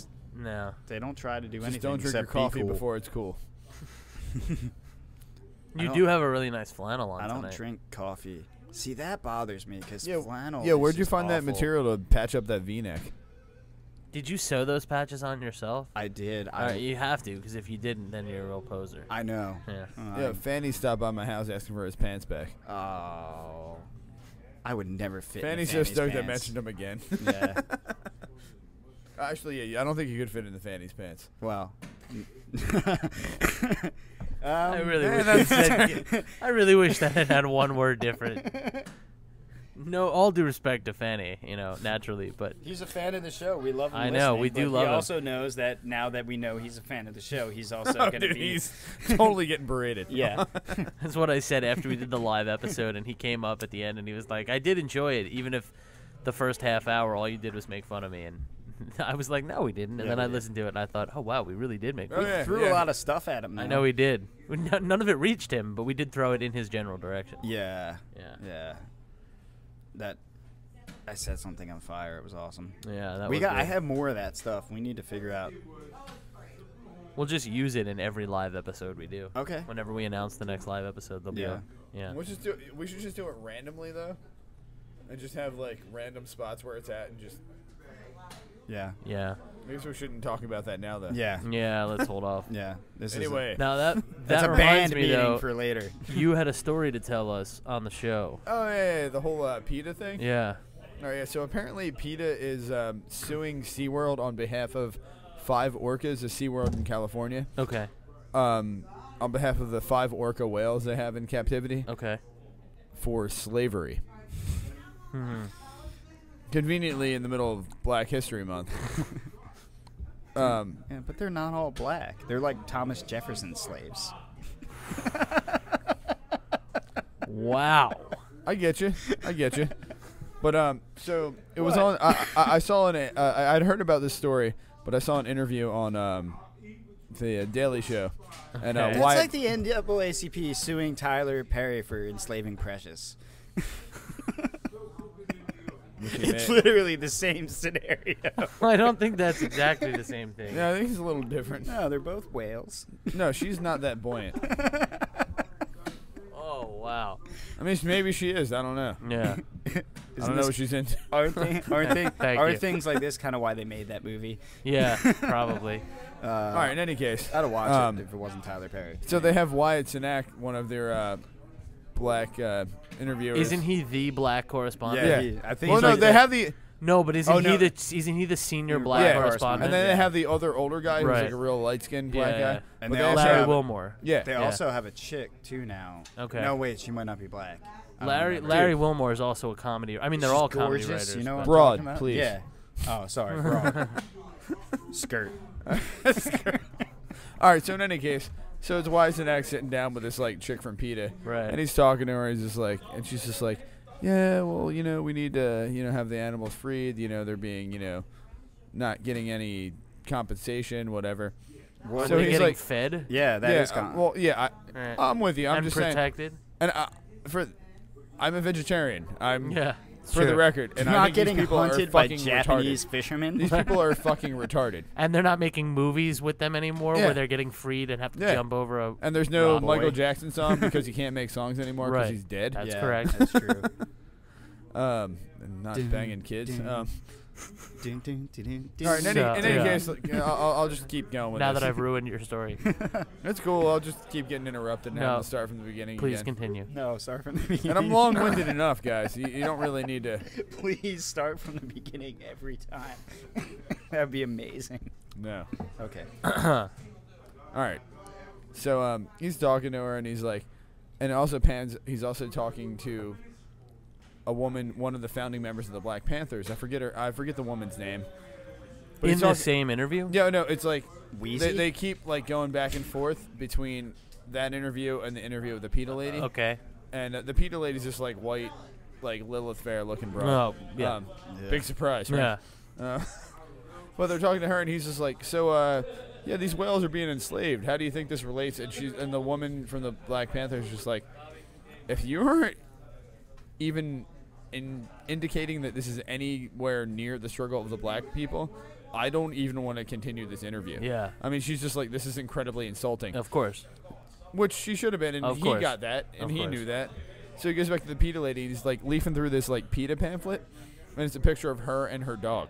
They don't try to do Just anything don't drink your except be coffee cool. before it's cool. You don't- do have a really nice flannel on I don't tonight. drink coffee. See, that bothers me because flannel. Yeah, is where'd you just find that awful. material to patch up that V-neck? Did you sew those patches on yourself? I did. All right, you have to, because if you didn't, then you're a real poser. I know. Yeah. Yeah, Fanny stopped by my house asking for his pants back. Oh. I would never fit. Fanny's in so stoked I pants. mentioned him again. Yeah. Actually, yeah, I don't think you could fit into Fanny's pants. Well. I really man, wish it said, I really wish that it had one word different. No, all due respect to Fanny, naturally, but He's a fan of the show. We love him. I know, we do but love he him. also knows that now that we know he's a fan of the show, he's also Oh, going to dude, be. he's totally getting berated. Yeah. that's what I said after we did the live episode, and he came up at the end and he was like, I did enjoy it, even if the first half hour all you did was make fun of me. And I was like, no, we didn't. And Yeah, then we I did. listened to it, and I thought, oh, wow, we really did make Oh, fun of him. yeah. Threw a lot of stuff at him. I though. know we did. None of it reached him, but we did throw it in his general direction. Yeah. Yeah. Yeah. That. I set something on fire. It was awesome. Yeah, that We was got. I good. have more of that stuff. We need to figure out. We'll just use it in every live episode we do. Okay. Whenever we announce the next live episode, there'll be Yeah. yeah. We should just do it randomly though, and just have like random spots where it's at, and just. Yeah. Yeah. I guess we shouldn't talk about that now though. Yeah. Yeah, let's hold off. Yeah. This Anyway. Now that's that a reminds band me meeting though, for later. you had a story to tell us on the show. Oh yeah, the whole PETA thing. Yeah. Oh yeah. So apparently PETA is suing SeaWorld on behalf of 5 orcas at SeaWorld in California. Okay. On behalf of the 5 orca whales they have in captivity. Okay. For slavery. Hmm. Conveniently in the middle of Black History Month. Yeah, but they're not all black. They're like Thomas Jefferson slaves. Wow. I get you. But so it was on. I saw I'd heard about this story, but I saw an interview on the Daily Show, and It's why like the NAACP suing Tyler Perry for enslaving Precious. It's literally the same scenario. I don't think that's exactly the same thing. Yeah, I think it's a little different. No, they're both whales. No, she's not that buoyant. Oh, wow. I mean, maybe she is. I don't know. Yeah. I don't know what she's into. Aren't you. things like this kind of why they made that movie? Yeah, probably. All right, in any case. I'd have watched it if it wasn't Tyler Perry. So they have Wyatt Cenac, one of their black interviewers. Isn't he the black correspondent? Yeah. I think. Well, no, they have the. No, but isn't no. he the senior black correspondent? And then they have the other older guy who's Right. like a real light-skinned black guy. And But they also Larry have- Wilmore. Yeah. They Yeah. also have a chick too now. Okay. No, wait, she might not be black. I don't Larry remember. Wilmore is also a comedy. I mean, they're She's all comedy gorgeous, writers. You know what but- I'm Broad, talking about? please. Yeah. Oh, sorry, broad. Skirt. All right, so in any case, so it's Wyatt Cenac sitting down with this like chick from PETA. Right. And he's talking to her, he's just like, and she's just like, yeah, well, we need to, have the animals freed. They're being, not getting any compensation, whatever. What, So Are they he's getting like- fed yeah, that is kind well, yeah, Right. I'm with you. I'm and just saying. protected? And I'm a vegetarian. I'm Yeah. for the record. And I not think these getting people are hunted by fucking Japanese retarded. fishermen. These people are fucking retarded. And they're not making movies with them anymore Yeah. where they're getting freed and have to Yeah. jump over a. And there's no Rob Michael Boy. Jackson song because he can't make songs anymore because Right. he's dead. That's Yeah, correct. That's true. And not Dun, banging kids. dun. All Dun, dun, dun, dun, dun. right. In any Yeah. case, like, I'll just keep going with Now this. that I've ruined your story, It's cool. I'll just keep getting interrupted and No. have to start from the beginning please again. continue. No, start from the beginning. And I'm long-winded enough, guys. You don't really need to. Please start from the beginning every time. That'd be amazing. No. Okay. All right. So he's talking to her, and he's like, and it also pans. He's also talking to a woman, one of the founding members of the Black Panthers. I forget the woman's name. But In he's the talking- same interview? Yeah, no, it's like Wheezy? they keep like going back and forth between that interview and the interview with the PETA lady. Okay. And the PETA lady's just like white, like Lilith Fair looking broad. Oh, yeah. Yeah. Big surprise, right? Yeah. But they're talking to her, and he's just like, so, yeah, these whales are being enslaved. How do you think this relates? And the woman from the Black Panther is just like, if you aren't even indicating that this is anywhere near the struggle of the black people, I don't even want to continue this interview. Yeah. I mean, she's just like, this is incredibly insulting. Of course. Which she should have been, and Of he course. got that, and Of he course. knew that. So he goes back to the PETA lady, and he's like leafing through this like PETA pamphlet, and it's a picture of her and her dog.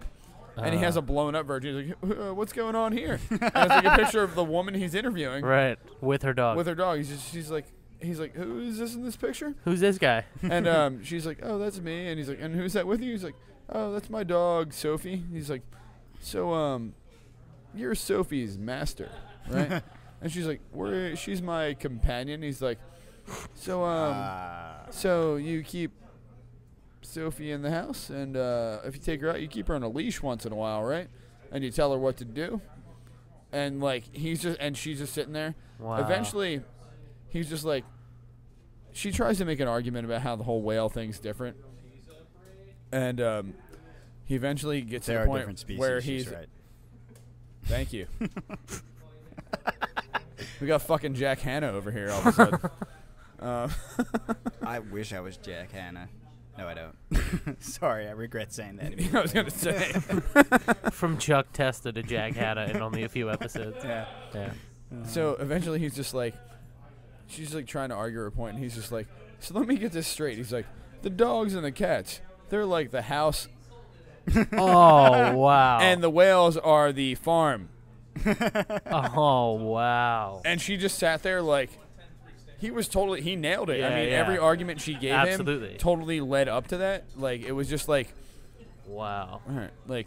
And he has a blown up version. He's like, what's going on here? And it's like a picture of the woman he's interviewing Right. With her dog. with her dog. He's like, who is this in this picture? Who's this guy? And she's like, oh, that's me. And he's like, and who's that with you? He's like, oh, that's my dog, Sophie. He's like, so, you're Sophie's master, right? And she's like, she's my companion. He's like, so, so you keep Sophie in the house, and if you take her out, you keep her on a leash once in a while, right? And you tell her what to do. And like she's just sitting there. Wow. Eventually, he's just like, she tries to make an argument about how the whole whale thing's different, and he eventually gets They to are the point different species. where she's he's. right. Thank you. We got fucking Jack Hanna over here all of a sudden. I wish I was Jack Hanna. No, I don't. Sorry, I regret saying that. I was gonna say. From Chuck Testa to Jack Hanna in only a few episodes. Yeah. Yeah. So eventually he's just like, she's like trying to argue her point, and he's just like, so let me get this straight. He's like, the dogs and the cats, they're like the house, Oh, wow. and the whales are the farm. Oh, wow. And she just sat there like, he nailed it. Yeah, I mean, yeah. every argument she gave Absolutely. him totally led up to that. Like, it was just like, Wow. all right, like,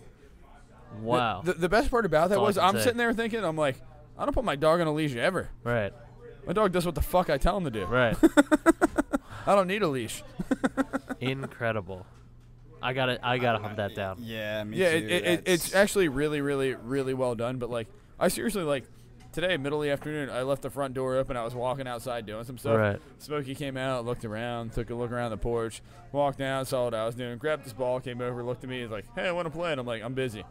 Wow. The best part about that That's all I was can I'm say. sitting there thinking, I'm like, I don't put my dog on a leash ever. Right. My dog does what the fuck I tell him to do. Right. I don't need a leash. Incredible. I gotta hunt that down. Yeah, me Yeah, too. it's actually really, really, really well done. But like, I seriously like today, middle of the afternoon, I left the front door open. I was walking outside doing some stuff. Right. Smokey came out, looked around, took a look around the porch, walked down, saw what I was doing, grabbed this ball, came over, looked at me, he's like, "Hey, I want to play." And I'm like, "I'm busy."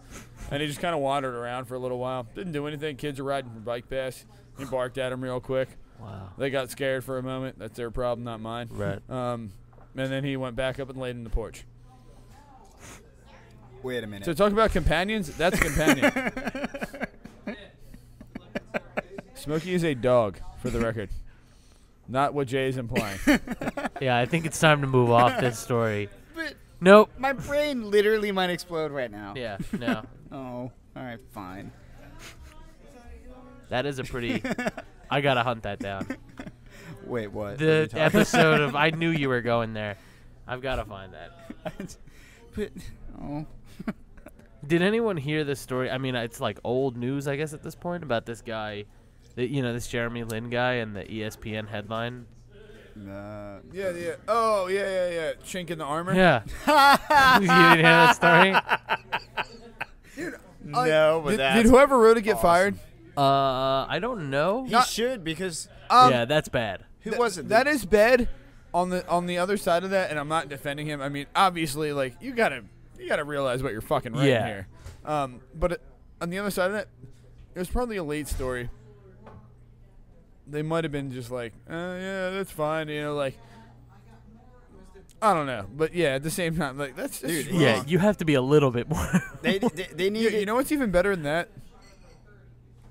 And he just kind of wandered around for a little while. Didn't do anything. Kids are riding for bike pass. He barked at him real quick. Wow. They got scared for a moment. That's their problem, not mine. Right. And then he went back up and laid in the porch. Wait a minute. So talk about companions. That's a companion. Smokey is a dog, for the record. Not what Jay is implying. Yeah, I think it's time to move off this story. But Nope. my brain literally might explode right now. Yeah, no. Oh, all right, fine. That is a pretty... I gotta hunt that down. Wait, what? What are The you talking- episode of... I knew you were going there. I've gotta find that. But, oh. Did anyone hear this story? I mean, it's like old news, I guess, at this point, about this guy, this Jeremy Lin guy and the ESPN headline. No. Yeah. Oh, yeah. Chink in the armor. Yeah. You didn't hear that story? Dude, No, but did whoever wrote it get fired? I don't know. He should, because Yeah, that's bad. who was it? That is bad. On the other side of that, and I'm not defending him. I mean, obviously, like you gotta realize what you're fucking writing Yeah. here. But on the other side of that, it was probably a late story. They might have been just like, yeah, that's fine, like. I don't know, but yeah, at the same time, like that's just Dude, wrong. Yeah, you have to be a little bit more. they need You know what's even better than that?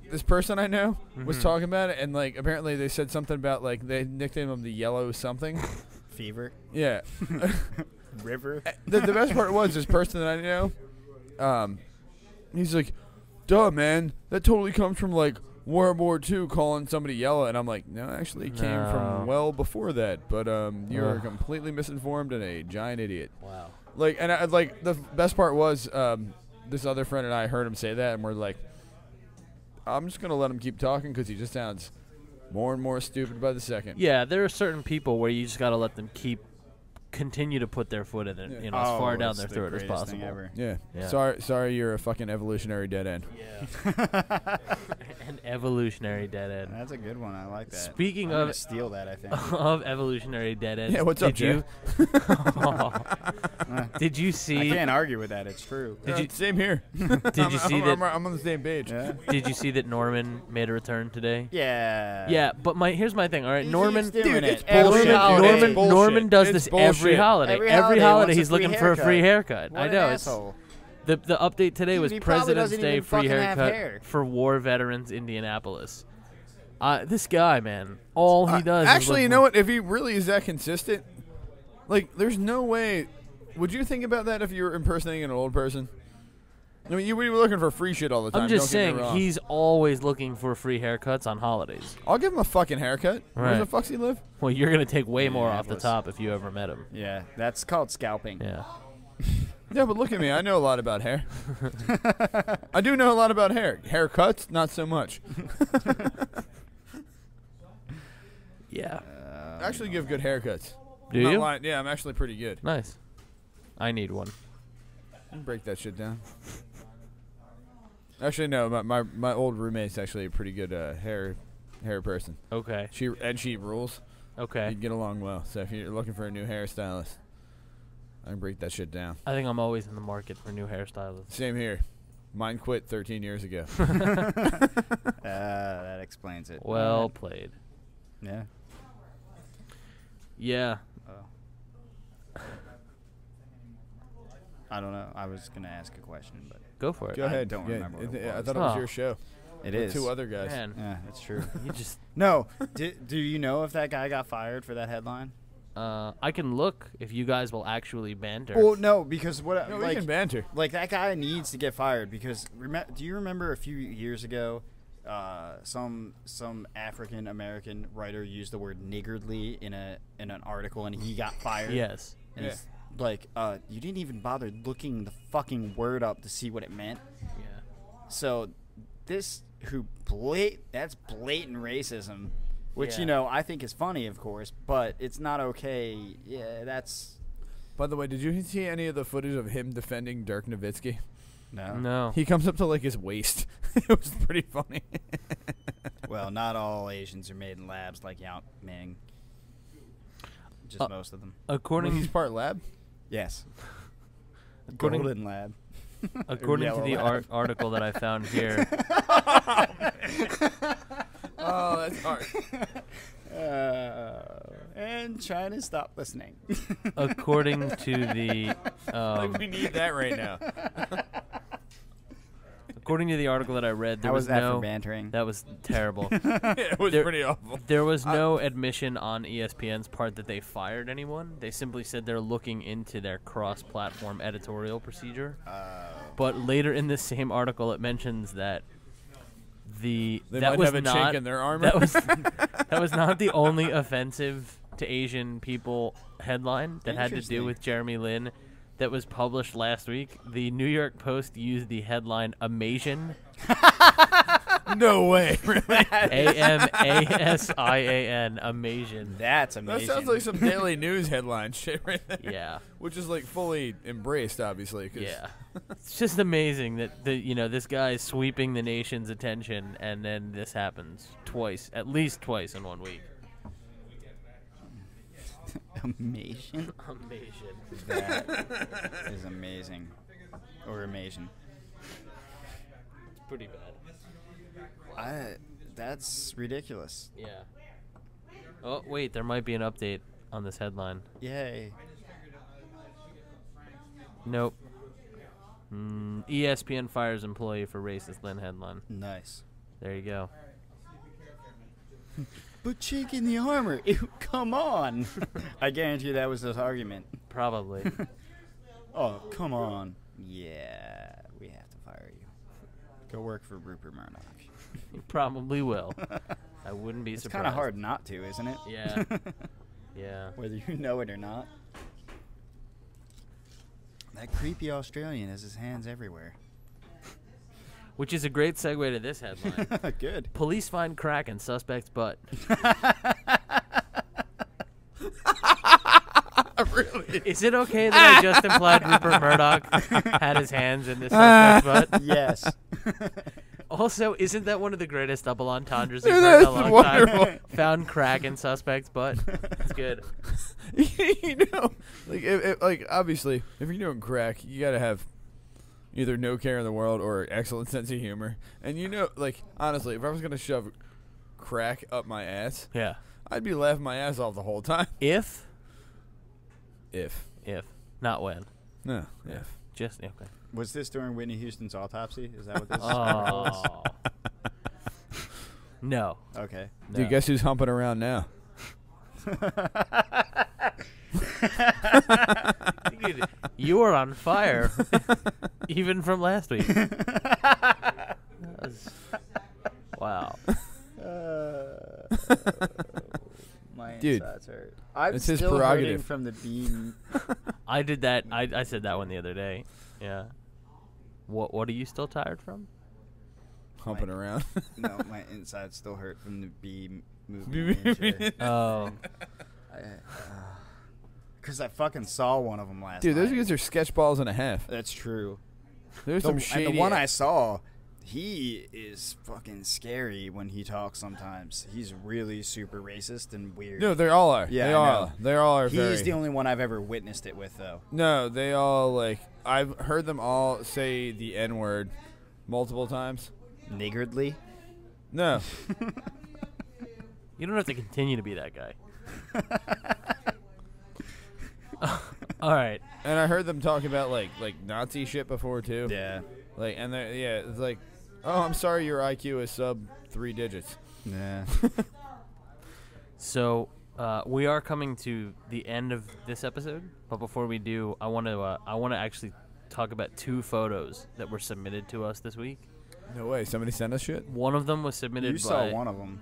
This person I know was talking about it, and like apparently they said something about like they nicknamed him the Yellow something. fever. Yeah. River. The best part was this person that I know. He's like, "Duh, man, that totally comes from like World War II calling somebody yellow," and I'm like, "No, actually, it came from well before that." But you're completely misinformed and a giant idiot. Wow. Like, and I, like the best part was this other friend and I heard him say that, and we're like, I'm just gonna let him keep talking because he just sounds more and more stupid by the second. Yeah, there are certain people where you just gotta let them continue to put their foot in it, as far down their throat as possible. Ever. Yeah. Yeah. Sorry, you're a fucking evolutionary dead end. Yeah. An evolutionary dead end. That's a good one. I like that. Speaking I'm of gonna steal that, I think. of evolutionary dead ends. Yeah, what's up, Jay? Did you I see? can't argue with that. It's true. Did you Same here. did you see that? I'm on the same page. Yeah. Did you see that Norman made a return today? Yeah. Yeah, but here's my thing. All right, He Norman. keeps doing Dude, it it's every bullshit. holiday. It's bullshit. Norman does It's this every bullshit. holiday. Every Every holiday holiday wants a he's free looking for a free haircut. What I an know. It's asshole. the update today Dude, was he probably President's doesn't Day even free fucking have haircut hair. for war veterans, Indianapolis. This guy, man, all he does. Actually, is you know what? If he really is that consistent, like, there's no way. Would you think about that if you were impersonating an old person? I mean, you were looking for free shit all the time. I'm just don't get me saying, wrong. he's always looking for free haircuts on holidays. I'll give him a fucking haircut. Where Right. the fuck's he live? Well, you're gonna take way more off the Indianapolis. top if you ever met him. Yeah, that's called scalping. Yeah. Yeah, but look at me. I know a lot about hair. I do know a lot about hair. Haircuts, not so much. Yeah. I actually give good haircuts. Do I'm not you? lying. Yeah, I'm actually pretty good. Nice. I need one. Break that shit down. Actually, no. My old roommate's actually a pretty good hair person. Okay. She rules. Okay. You'd get along well. So if you're looking for a new hairstylist, I can break that shit down. I think I'm always in the market for new hairstylists. Same here. Mine quit 13 years ago. That explains it. Well played. Yeah. Yeah. I don't know. I was gonna ask a question, but Go for it. Go ahead. don't Yeah, remember what it I was. thought it was Oh. your show. it With is. two other guys. Man, Yeah, that's true. you just. No. Do you know if that guy got fired for that headline? I can look if you guys will actually banter. Well, no, because what No, we can banter. like that guy needs to get fired because do you remember a few years ago, some African American writer used the word niggardly in an article and he got fired. Yes. And it's like, you didn't even bother looking the fucking word up to see what it meant. Yeah. So that's blatant racism, which Yeah. I think is funny, of course, but it's not okay. Yeah, that's By the way, did you see any of the footage of him defending Dirk Nowitzki? No. He comes up to like his waist. It was pretty funny. Well, not all Asians are made in labs like Yao Ming. Just most of them. According He's part lab. Yes. According- Golden lab. according to Yellow the lab. article that I found here, Oh, that's hard. And China, stop listening. according to the Like we need that right now. according to the article that I read, there How was that no for bantering? that was terrible. It was There- pretty awful. There was no admission on ESPN's part that they fired anyone. They simply said they're looking into their cross-platform editorial procedure. But later in this same article, it mentions that They that might was have a not chink in their armor. that was not the only offensive to Asian people headline that had to do Interesting. with Jeremy Lin that was published last week. The New York Post used the headline "Amasian," No way. Really? AMASIAN, Amasian. That's That amazing. sounds like some Daily News headline shit right there. Yeah. Which is like fully embraced, obviously. 'cause Yeah, it's just amazing that this guy is sweeping the nation's attention, and then this happens twice, at least twice in 1 week. Amazing. Amazing. That is amazing. Or amazing. It's pretty bad. That's ridiculous. Yeah. Oh wait, there might be an update on this headline. Yay. Nope. ESPN fires employee for racist Lin headline. Nice. There you go. But chink in the armor. Ew, come on. I guarantee that was his argument. Probably. Oh, come on. Yeah, we have to fire you. Go work for Rupert Murdoch. You probably will. I wouldn't be It's surprised. kind of hard not to, isn't it? Yeah. Yeah. Whether you know it or not. That creepy Australian has his hands everywhere. Which is a great segue to this headline. Good. Police find crack in suspect's butt. Really? Is it okay that I just implied Rupert Murdoch had his hands in this suspect's butt? Yes. Also, isn't that one of the greatest double entendres you've It heard in a is long wonderful. time? Found crack in suspect's butt. It's good. You know, like obviously, if you're doing crack, you gotta have either no care in the world or excellent sense of humor. And like honestly, if I was gonna shove crack up my ass, Yeah. I'd be laughing my ass off the whole time. If, If not when. no, if Just, okay. Was this during Whitney Houston's autopsy? Is that what this Oh. No. Okay. No. dude, guess who's humping around now? Dude, you were on fire, even from last week. That was- wow. My Dude, insides hurt. I'm it's his still hurting prerogative. from the beam. I did that. I said that one the other day. Yeah. What are you still tired from? Humping around. No, my insides still hurt from the beam moving. into- Oh. Because I fucking saw one of them last Dude, those night. guys are sketch balls and a half. That's true. There's The, some and shady. the one I saw, he is fucking scary when he talks sometimes. He's really super racist and weird. No, they all are. Yeah, they I all know. are. They all are. He's very, the only one I've ever witnessed it with, though. No, they all like. I've heard them all say the N word multiple times. Niggardly. No, You don't have to continue to be that guy. All right. and I heard them talk about like Nazi shit before too. Yeah. Like, and it's like, oh, I'm sorry, your IQ is sub 3 digits. Yeah. So we are coming to the end of this episode, but before we do, I want to actually talk about 2 photos that were submitted to us this week. No way. Somebody sent us shit. One of them was submitted You by. saw one of them.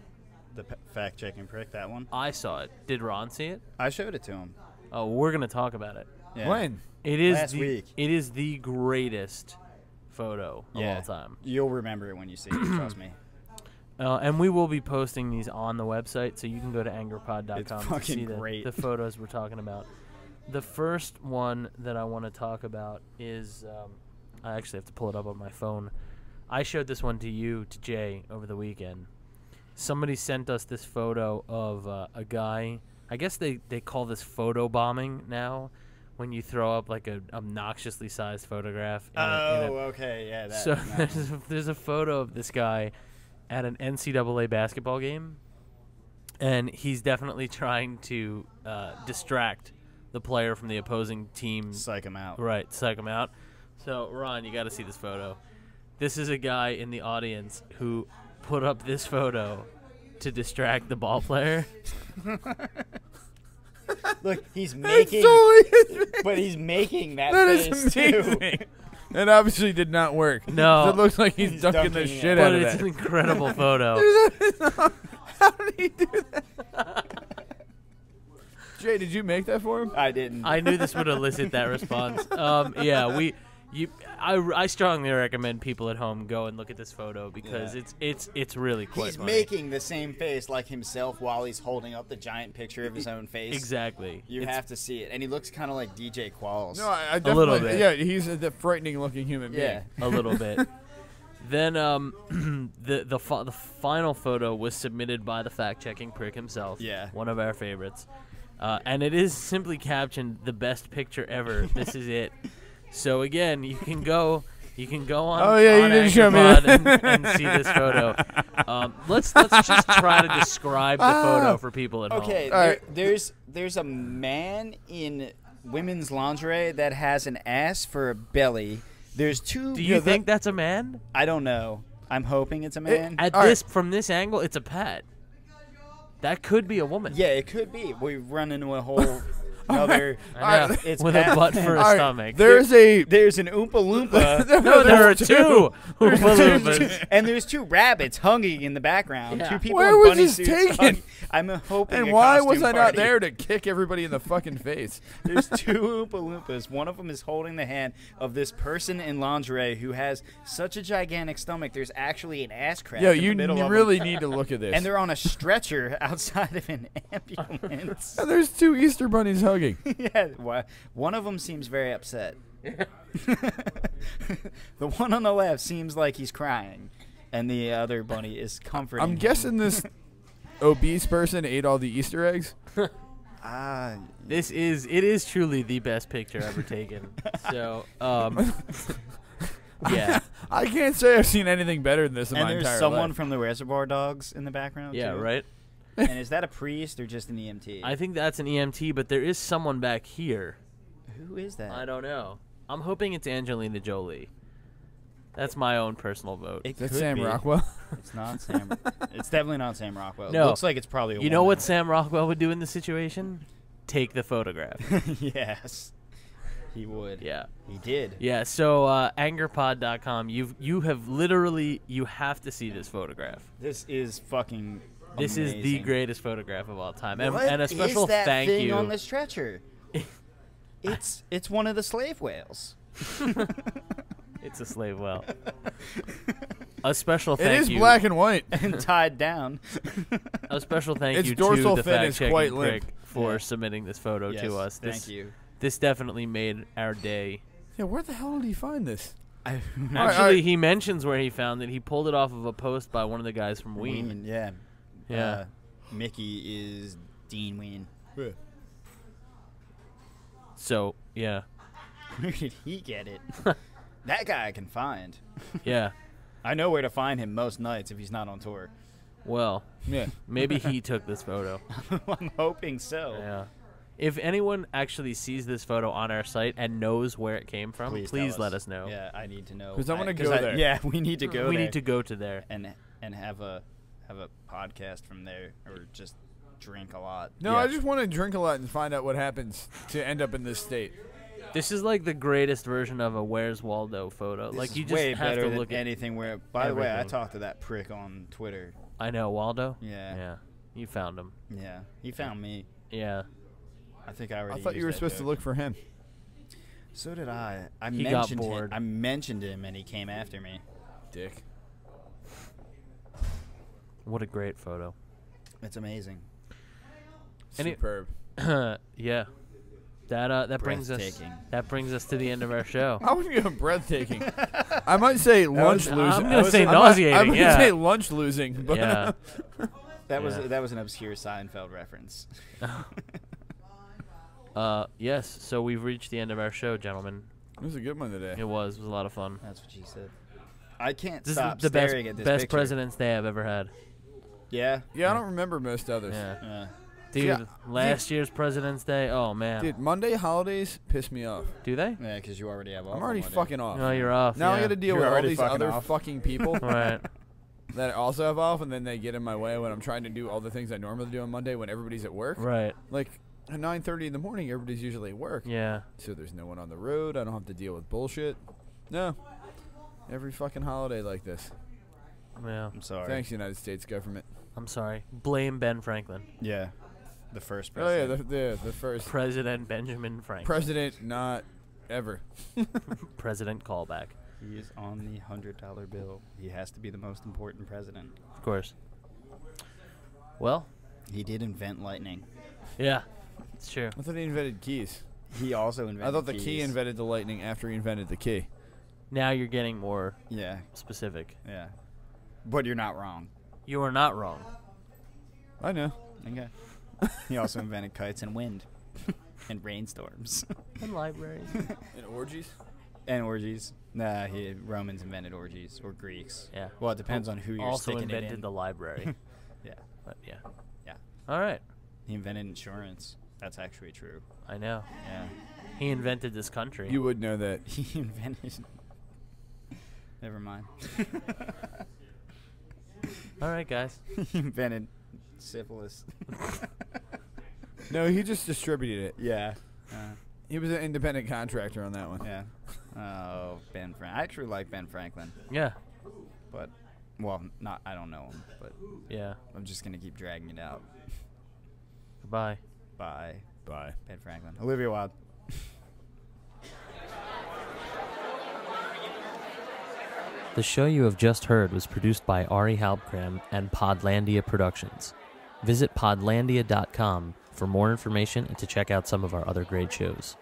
The fact-checking prick, that one. I saw it. Did Ron see it? I showed it to him. Oh, we're gonna talk about it. Yeah. When? It is Last week. It is the greatest photo of all time. You'll remember it when you see it. Trust me. And we will be posting these on the website, so you can go to angerpod.com to see the photos we're talking about. The first one that I want to talk about is, I actually have to pull it up on my phone. I showed this one to Jay, over the weekend. Somebody sent us this photo of a guy. I guess they call this photo bombing now, when you throw up like an obnoxiously sized photograph. Okay, yeah. So there's a photo of this guy at an NCAA basketball game, and he's definitely trying to distract the player from the opposing team. Psych him out. Right, psych him out. So, Ron, you got to see this photo. This is a guy in the audience who put up this photo to distract the ball player. Look, he's making, but he's making that face too. That obviously did not work. No. It looks like he's dunking the shit out of that. But it's an incredible photo. How did he do that? Jay, did you make that for him? I didn't. I knew this would elicit that response. Yeah, I strongly recommend people at home go and look at this photo because it's really quite He's funny. making the same face like himself while he's holding up the giant picture of his own face. Exactly. You have to see it, and he looks kind of like DJ Qualls. No, I definitely, a little bit. Yeah, he's a frightening-looking human being. Yeah, a little bit. Then the final photo was submitted by the fact-checking prick himself. Yeah, one of our favorites, and it is simply captioned "the best picture ever." This is it. So again, you can go on. Oh yeah, on you did show me that. and see this photo. Let's just try to describe the photo for people at home. Okay, there's a man in women's lingerie that has an ass for a belly. There's two. Do you think that's a man? I don't know. I'm hoping it's a man. From this angle, it's a pet. That could be a woman. Yeah, it could be. We run into a whole another. It's with a butt for a stomach. There's an Oompa Loompa. No, there are two Oompa Loompas. And there's two rabbits hanging in the background. Yeah. Two people Where in was bunny this suits. taken? I'm hoping. And a why costume was I not party. there to kick everybody in the fucking face? There's two Oompa Loompas. One of them is holding the hand of this person in lingerie who has such a gigantic stomach. There's actually an ass crack. Yo, in the middle you of really them. need to look at this. And they're on a stretcher outside of an ambulance. And there's two Easter bunnies hugging. Yeah, one of them seems very upset. The one on the left seems like he's crying, and the other bunny is comforting. I'm guessing this obese person ate all the Easter eggs. It is truly the best picture ever taken. So, yeah. I can't say I've seen anything better than this in and my entire life. there's someone from the Reservoir Dogs in the background. Yeah, too. right. And is that a priest or just an EMT? I think that's an EMT, but there is someone back here. Who is that? I don't know. I'm hoping it's Angelina Jolie. That's my own personal vote. It That's could Sam be. Rockwell. It's not Sam. It's definitely not Sam Rockwell. No. It looks like it's probably a You know woman. what Sam Rockwell would do in this situation? Take the photograph. Yes. He would. Yeah. He did. Yeah, so angerpod.com, you have to see this photograph. This is fucking This is the amazing. greatest photograph of all time. And, What and a special is that thank thing you. on the stretcher? It's one of the slave whales. It's a slave whale. A special thank you. It is black and white. And tied down. A special thank Its you dorsal to the fin is fact-checking quite prick limp. for submitting this photo Yes, to us. Thank you. This definitely made our day. Yeah, where the hell did he find this? Actually, he mentions where he found it. He pulled it off of a post by one of the guys from Ween. Yeah. Yeah. Mickey is Dean Ween. Yeah. So, yeah. Where did he get it? That guy I can find. Yeah. I know where to find him most nights if he's not on tour. Well, Yeah. maybe he took this photo. I'm hoping so. Yeah. If anyone actually sees this photo on our site and knows where it came from, please let us know. Yeah, I need to know. 'Cause I wanna go there. Yeah, we need to go We there. need to go to there. and have a podcast from there, or just drink a lot. No, Yeah. I just want to drink a lot and find out what happens to end up in this state. This is like the greatest version of a Where's Waldo photo. This Like is you just way have better to than look at anything. Where, by the way, I everything. talked to that prick on Twitter. I know Waldo. Yeah. Yeah. You found him. Yeah, he found me. Yeah. I think I already. I thought you used were that supposed to joke. look for him. So did I. He got bored. I mentioned him, and he came after me. Dick. What a great photo. It's amazing. Superb. Yeah. That brings us to the end of our show. I wouldn't go breathtaking. I might say lunch losing. I'm gonna say nauseating. I'm gonna yeah. say lunch losing. But Yeah. That was an obscure Seinfeld reference. Yes. So we've reached the end of our show, gentlemen. It was a good one today. It was a lot of fun. That's what she said. I can't This stop is the staring at this best picture. President's Day I've ever had. Yeah. Yeah, I don't remember most others. Yeah. Dude, Yeah. last year's President's Day. Oh man. Dude, Monday holidays piss me off. Do they? Yeah, because you already have off. I'm already on Monday. fucking off. No, you're off. Now yeah. I got to deal You're with all already these fucking other off. fucking people Right. that also have off, and then they get in my way when I'm trying to do all the things I normally do on Monday when everybody's at work. Right. Like at 9:30 in the morning, everybody's usually at work. Yeah. So there's no one on the road. I don't have to deal with bullshit. No. Every fucking holiday like this. Yeah. I'm sorry. Thanks, United States government. I'm sorry. Blame Ben Franklin. Yeah. The first Oh yeah, president. the first President Benjamin Franklin. president, not ever. President callback. He is on the $100 bill. He has to be the most important president. Of course. Well. He did invent lightning. Yeah. It's true. I thought he invented keys. He also invented I thought the keys. key invented the lightning after he invented the key. Now you're getting more Yeah. specific. Yeah. But you're not wrong. You are not wrong. I know. Okay. He also invented kites and wind. And rainstorms. And libraries. And orgies? And orgies. Nah, Romans invented orgies. Or Greeks. Yeah. Well, it depends on who you're Also sticking it invented in. the library. Yeah. But yeah. Yeah. All right. He invented insurance. That's actually true. I know. Yeah. He invented this country. You would know that. He invented... Never mind. All right, guys. He invented syphilis. No, he just distributed it. Yeah. He was an independent contractor on that one. Yeah. Oh, Ben Franklin. I actually like Ben Franklin. Yeah. But, well, not. I don't know him, but Yeah. I'm just going to keep dragging it out. Goodbye. Bye. Bye. Ben Franklin. Olivia Wilde. The show you have just heard was produced by Ari Halbkram and Podlandia Productions. Visit podlandia.com for more information and to check out some of our other great shows.